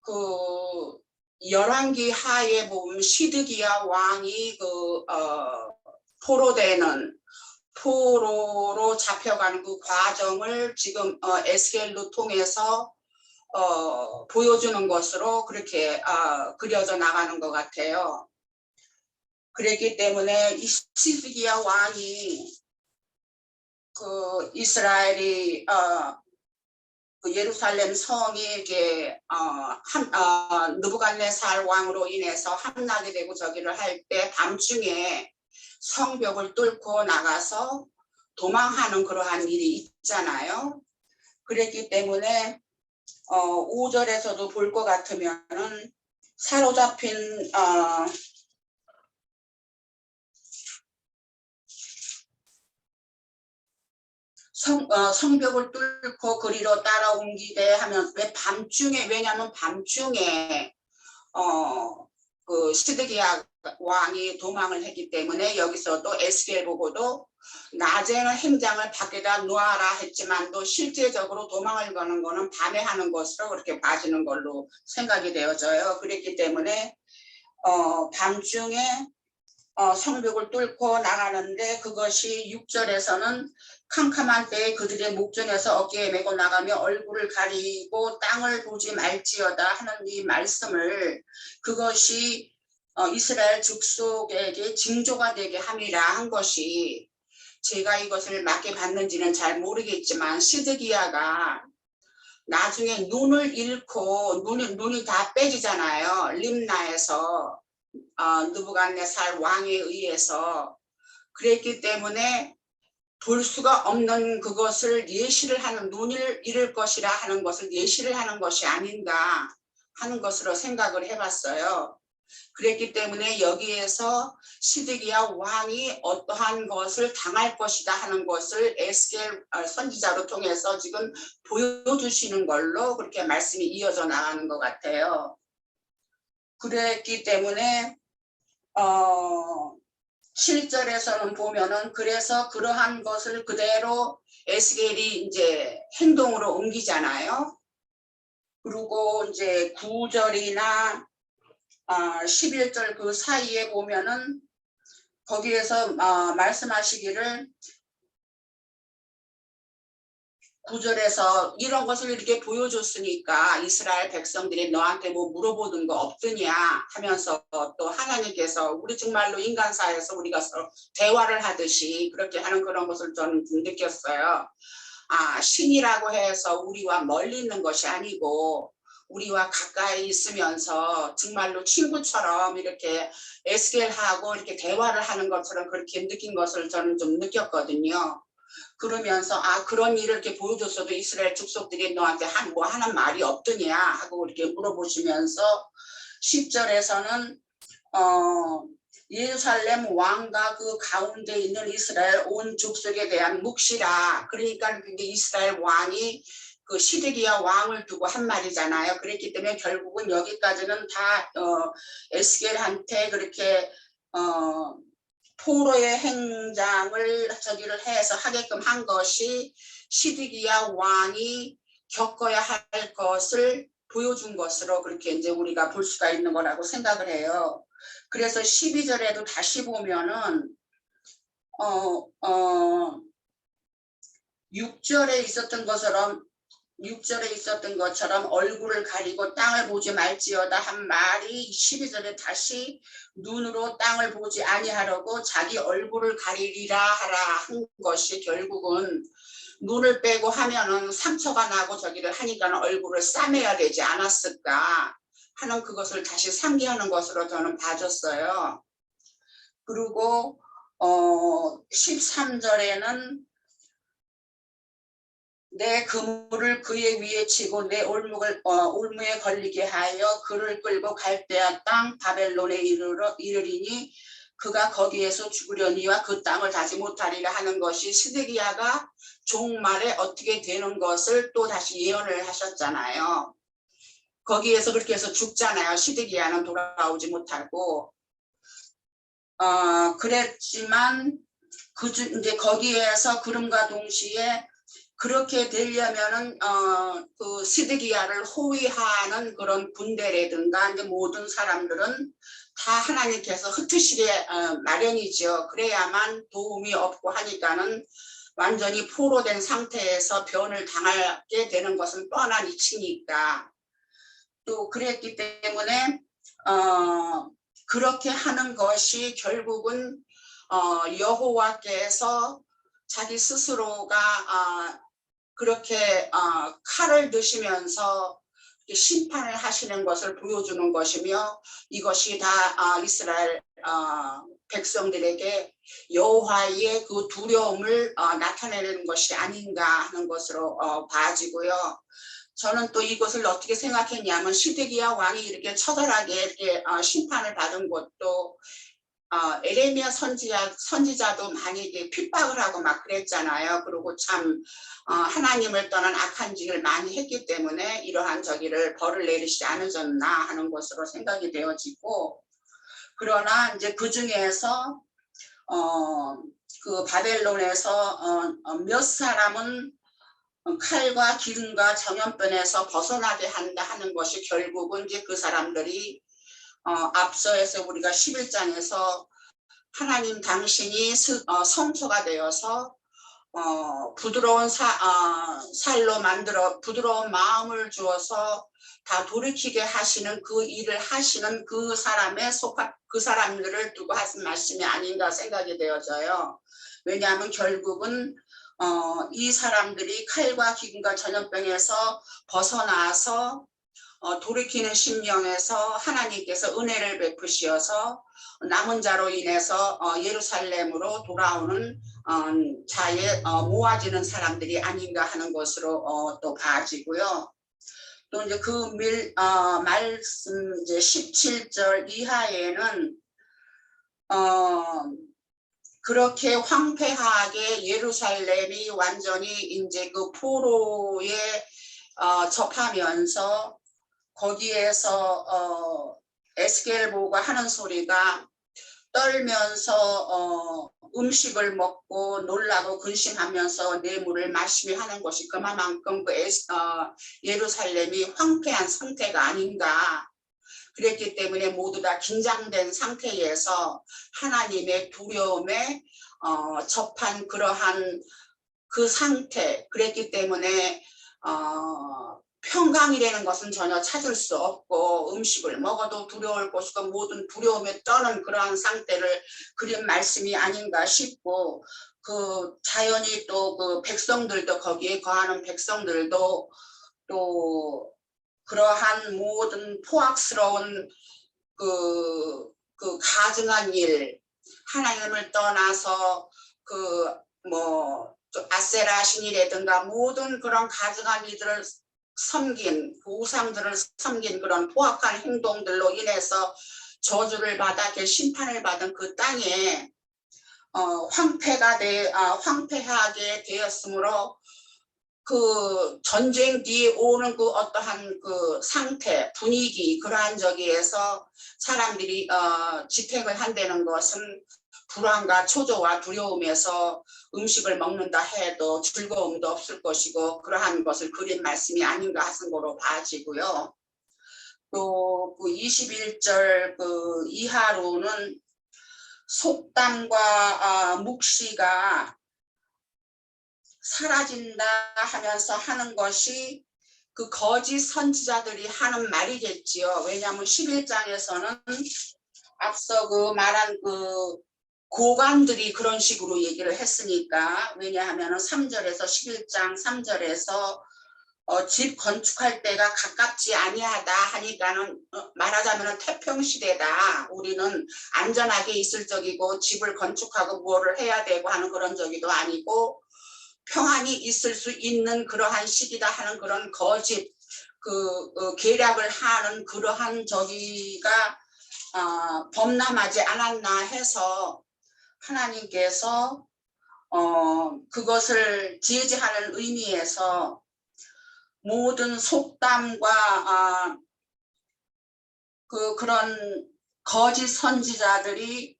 그 열왕기 하에 보면 시드기야 왕이 포로로 잡혀가는 그 과정을 지금 에스겔로 통해서 보여주는 것으로 그렇게 그려져 나가는 것 같아요. 그랬기 때문에 이 시드기야 왕이 그 이스라엘이 그 예루살렘 성이 이렇게 느부갓네살 왕으로 인해서 함락이 되고 저기를 할 때 밤중에 성벽을 뚫고 나가서 도망하는 그러한 일이 있잖아요. 그랬기 때문에 5절에서도 볼 것 같으면은 사로잡힌 성벽을 뚫고 그리로 따라옮기되 하면 왜 밤중에 왜냐하면 밤중에 그 시드기야 왕이 도망을 했기 때문에 여기서도 에스겔 보고도 낮에는 행장을 밖에다 놓아라 했지만도 실제적으로 도망을 가는 거는 밤에 하는 것으로 그렇게 봐지는 걸로 생각이 되어져요. 그랬기 때문에 밤중에 성벽을 뚫고 나가는데 그것이 6절에서는 캄캄한 때에 그들의 목전에서 어깨에 메고 나가며 얼굴을 가리고 땅을 보지 말지어다 하는 이 말씀을 그것이 이스라엘 족속에게 징조가 되게 함이라 한 것이 제가 이것을 맞게 봤는지는 잘 모르겠지만 시드기야가 나중에 눈을 잃고 눈이 다 빼지잖아요. 림나에서 느부갓네살 왕에 의해서 그랬기 때문에 볼 수가 없는 그것을 예시를 하는 눈을 잃을 것이라 하는 것을 예시를 하는 것이 아닌가 하는 것으로 생각을 해봤어요. 그랬기 때문에 여기에서 시드기야 왕이 어떠한 것을 당할 것이다 하는 것을 에스겔 선지자로 통해서 지금 보여주시는 걸로 그렇게 말씀이 이어져 나가는 것 같아요. 그랬기 때문에 7절에서는 보면은 그래서 그러한 것을 그대로 에스겔이 이제 행동으로 옮기잖아요. 그리고 이제 9절이나 11절 그 사이에 보면은 거기에서 말씀하시기를 9절에서 이런 것을 이렇게 보여줬으니까 이스라엘 백성들이 너한테 뭐 물어보는 거 없더냐 하면서 또 하나님께서 우리 정말로 인간사에서 우리가 서로 대화를 하듯이 그렇게 하는 그런 것을 저는 좀 느꼈어요. 신이라고 해서 우리와 멀리 있는 것이 아니고 우리와 가까이 있으면서 정말로 친구처럼 이렇게 에스겔하고 이렇게 대화를 하는 것처럼 그렇게 느낀 것을 저는 좀 느꼈거든요. 그러면서 그런 일을 이렇게 보여줬어도 이스라엘 족속들이 너한테 뭐 하는 말이 없더냐 하고 이렇게 물어보시면서 10절에서는 예루살렘 왕과 그 가운데 있는 이스라엘 온 족속에 대한 묵시라. 그러니까 그게 이스라엘 왕이 그 시드기야 왕을 두고 한 말이잖아요. 그랬기 때문에 결국은 여기까지는 다 에스겔한테 그렇게 포로의 행장을 저기를 해서 하게끔 한 것이 시드기야 왕이 겪어야 할 것을 보여준 것으로 그렇게 이제 우리가 볼 수가 있는 거라고 생각을 해요. 그래서 12절에도 다시 보면은 6절에 있었던 것처럼 얼굴을 가리고 땅을 보지 말지어다 한 말이 12절에 다시 눈으로 땅을 보지 아니하려고 자기 얼굴을 가리리라 하라 한 것이 결국은 눈을 빼고 하면은 상처가 나고 저기를 하니까 얼굴을 싸매야 되지 않았을까 하는 그것을 다시 상기하는 것으로 저는 봐줬어요. 그리고 13절에는 내 그물을 그의 위에 치고 내 올무에 걸리게 하여 그를 끌고 갈대아 땅 바벨론에 이르리니 그가 거기에서 죽으려니와 그 땅을 다시 못하리라 하는 것이 시드기야가 종말에 어떻게 되는 것을 또 다시 예언을 하셨잖아요. 거기에서 그렇게 해서 죽잖아요. 시드기야는 돌아오지 못하고 그랬지만 이제 거기에서 그름과 동시에 그렇게 되려면은 그 시드기야를 호위하는 그런 군대라든가 이제 모든 사람들은 다 하나님께서 흩으시게 마련이죠. 그래야만 도움이 없고 하니까는 완전히 포로된 상태에서 변을 당하게 되는 것은 뻔한 이치니까 또 그랬기 때문에 그렇게 하는 것이 결국은 여호와께서 자기 스스로가 그렇게 칼을 드시면서 심판을 하시는 것을 보여주는 것이며 이것이 다 이스라엘 백성들에게 여호와의 그 두려움을 나타내는 것이 아닌가 하는 것으로 봐지고요. 저는 또 이것을 어떻게 생각했냐면 시드기야 왕이 이렇게 처절하게 이렇게 심판을 받은 것도 에레미야 선지자도 많이 핍박을 하고 막 그랬잖아요. 그리고 참 하나님을 떠난 악한 짓을 많이 했기 때문에 이러한 저기를 벌을 내리시지 않으셨나 하는 것으로 생각이 되어지고 그러나 이제 그 중에서 그 바벨론에서 몇 사람은 칼과 기름과 정연변에서 벗어나게 한다 하는 것이 결국은 이제 그 사람들이 앞서에서 우리가 11장에서 하나님 당신이 성소가 되어서 부드러운 살로 만들어 부드러운 마음을 주어서 다 돌이키게 하시는 그 일을 하시는 그 사람의 그 사람들을 두고 하신 말씀이 아닌가 생각이 되어져요. 왜냐하면 결국은 이 사람들이 칼과 기근과 전염병에서 벗어나서 돌이키는 심령에서 하나님께서 은혜를 베푸시어서 남은 자로 인해서 예루살렘으로 돌아오는 자에 모아지는 사람들이 아닌가 하는 것으로 또 봐지고요. 또 이제 그 말씀 이제 17절 이하에는 그렇게 황폐하게 예루살렘이 완전히 이제 그 포로에 접하면서 거기에서 에스겔 보고 하는 소리가 떨면서 음식을 먹고 놀라고 근심하면서 뇌물을 마시며 하는 것이 그만큼 예루살렘이 황폐한 상태가 아닌가. 그랬기 때문에 모두 다 긴장된 상태에서 하나님의 두려움에 접한 그러한 그 상태. 그랬기 때문에 평강이라는 것은 전혀 찾을 수 없고 음식을 먹어도 두려울 것이고 모든 두려움에 떠는 그러한 상태를 그린 말씀이 아닌가 싶고 그 자연히 또 그 백성들도 거기에 거하는 백성들도 또 그러한 모든 포악스러운 그 가증한 일 하나님을 떠나서 아세라 신이라든가 모든 그런 가증한 일들을 섬긴 그 우상들을 섬긴 그런 포악한 행동들로 인해서 저주를 받아 심판을 받은 그 땅에 황폐하게 되었으므로 그 전쟁 뒤에 오는 그 어떠한 그 상태 분위기 그러한 저기에서 사람들이 집행을 한다는 것은 불안과 초조와 두려움에서 음식을 먹는다 해도 즐거움도 없을 것이고 그러한 것을 그린 말씀이 아닌가 하는 거로 봐지고요. 또 그 21절 그 이하로는 속담과 묵시가 사라진다 하면서 하는 것이 그 거짓 선지자들이 하는 말이겠지요. 왜냐하면 11장에서는 앞서 그 말한 그 고관들이 그런 식으로 얘기를 했으니까 왜냐하면 3절에서 11장 3절에서 집 건축할 때가 가깝지 아니하다 하니까는 말하자면 태평시대다. 우리는 안전하게 있을 적이고 집을 건축하고 뭐를 해야 되고 하는 그런 적이도 아니고 평안히 있을 수 있는 그러한 시기다 하는 그런 거짓 계략을 하는 그러한 저기가 범람하지 않았나 해서 하나님께서 그것을 제지하는 의미에서 모든 속담과 그런 거짓 선지자들이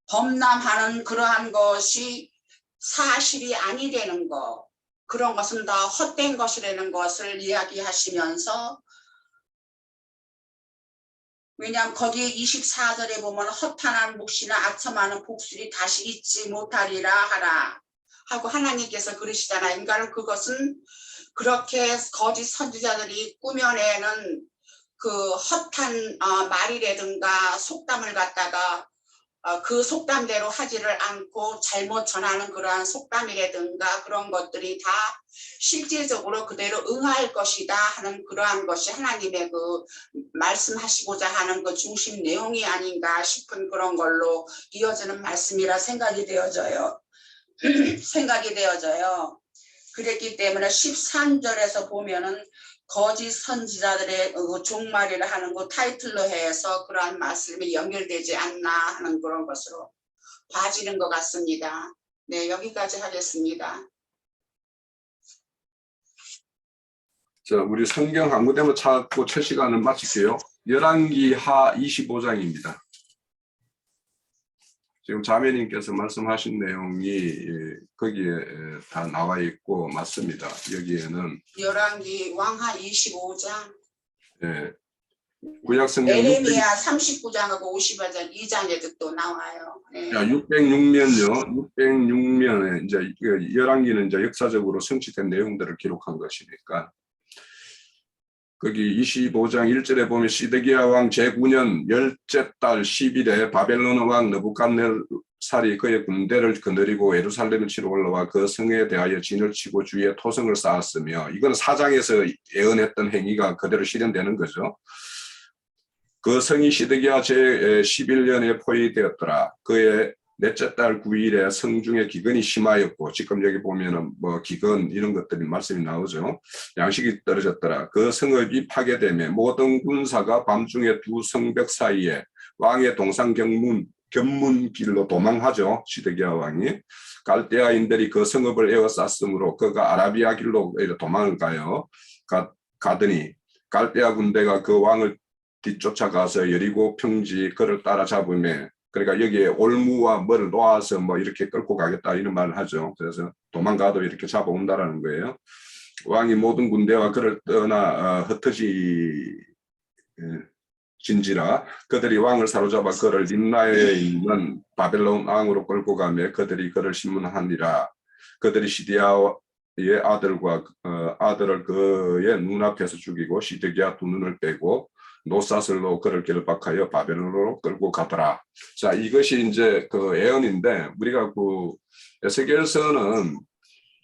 범람하는 그러한 것이 사실이 아니라는 것, 그런 것은 다 헛된 것이라는 것을 이야기하시면서 왜냐하면 거기에 24절에 보면 허탄한 묵시나 아첨하는 복술이 다시 잊지 못하리라 하라 하고 하나님께서 그러시잖아요. 그러니까 그것은 그렇게 거짓 선지자들이 꾸며내는 그 헛한 말이라든가 속담을 갖다가 그 속담대로 하지를 않고 잘못 전하는 그러한 속담이라든가 그런 것들이 다 실제적으로 그대로 응할 것이다 하는 그러한 것이 하나님의 그 말씀하시고자 하는 그 중심 내용이 아닌가 싶은 그런 걸로 이어지는 말씀이라 생각이 되어져요. 그랬기 때문에 13절에서 보면은 거짓 선지자들의 종말이라 하는 그 타이틀로 해서 그러한 말씀이 연결되지 않나 하는 그런 것으로 봐지는 것 같습니다. 네, 여기까지 하겠습니다. 자, 우리 성경 한 군데만 찾고 첫 시간을 마칠게요. 열왕기하 25장입니다. 지금 자매님께서 말씀하신 내용이 거기에 다 나와 있고 맞습니다. 여기에는 열왕기 왕하 25장. 예, 구약성경 에레미야 39장하고 50장 2장에도 또 나와요. 네. 606면요. 606면에 이제 열왕기는 이제 역사적으로 성취된 내용들을 기록한 것이니까 거기 25장 1절에 보면 시드기야 왕 제9년 열째 달 10일에 바벨론 왕 느부갓네살이 그의 군대를 거느리고 예루살렘을 치러 올라와 그 성에 대하여 진을 치고 주위에 토성을 쌓았으며, 이건 사장에서 예언했던 행위가 그대로 실현되는 거죠. 그 성이 시드기야 제11년에 포위되었더라. 그의 넷째 달 9일에 성중에 기근이 심하였고, 지금 여기 보면은 뭐 기근 이런 것들이 말씀이 나오죠. 양식이 떨어졌더라. 그 성읍이 파괴되며 모든 군사가 밤중에 두 성벽 사이에 왕의 동상 견문길로 도망하죠. 시드기야 왕이. 갈대아인들이 그 성읍을 에워쌌으므로 그가 아라비아 길로 도망을 가더니 갈대아 군대가 그 왕을 뒤쫓아가서 여리고 평지 그를 따라잡으며, 그러니까 여기에 올무와 뭐를 놓아서 뭐 이렇게 끌고 가겠다 이런 말을 하죠. 그래서 도망가도 이렇게 잡아온다라는 거예요. 왕이 모든 군대와 그를 떠나 흩어진지라 그들이 왕을 사로잡아 그를 림나에 있는 바벨론 왕으로 끌고 가며 그들이 그를 심문하니라. 그들이 시디아의 아들을 그의 눈앞에서 죽이고 시드기야 두 눈을 빼고 노사슬로 그를 결박하여 바벨론으로 끌고 가더라. 자, 이것이 이제 그 예언인데, 우리가 그 에스겔서는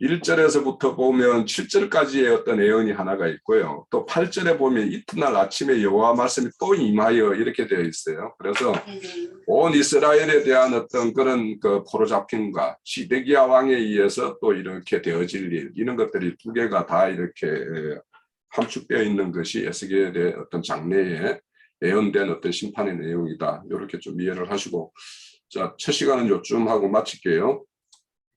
1절에서부터 보면 7절까지의 어떤 예언이 하나가 있고요. 또 8절에 보면 이튿날 아침에 여호와 말씀이 또 임하여 이렇게 되어 있어요. 그래서 온 이스라엘에 대한 어떤 그런 그 포로잡힘과 시드기야 왕에 의해서 또 이렇게 되어질 일, 이런 것들이 두 개가 다 이렇게 함축되어 있는 것이 에스겔의 어떤 장래에 예언된 어떤 심판의 내용이다. 이렇게 좀 이해를 하시고, 자, 첫 시간은 요쯤 하고 마칠게요.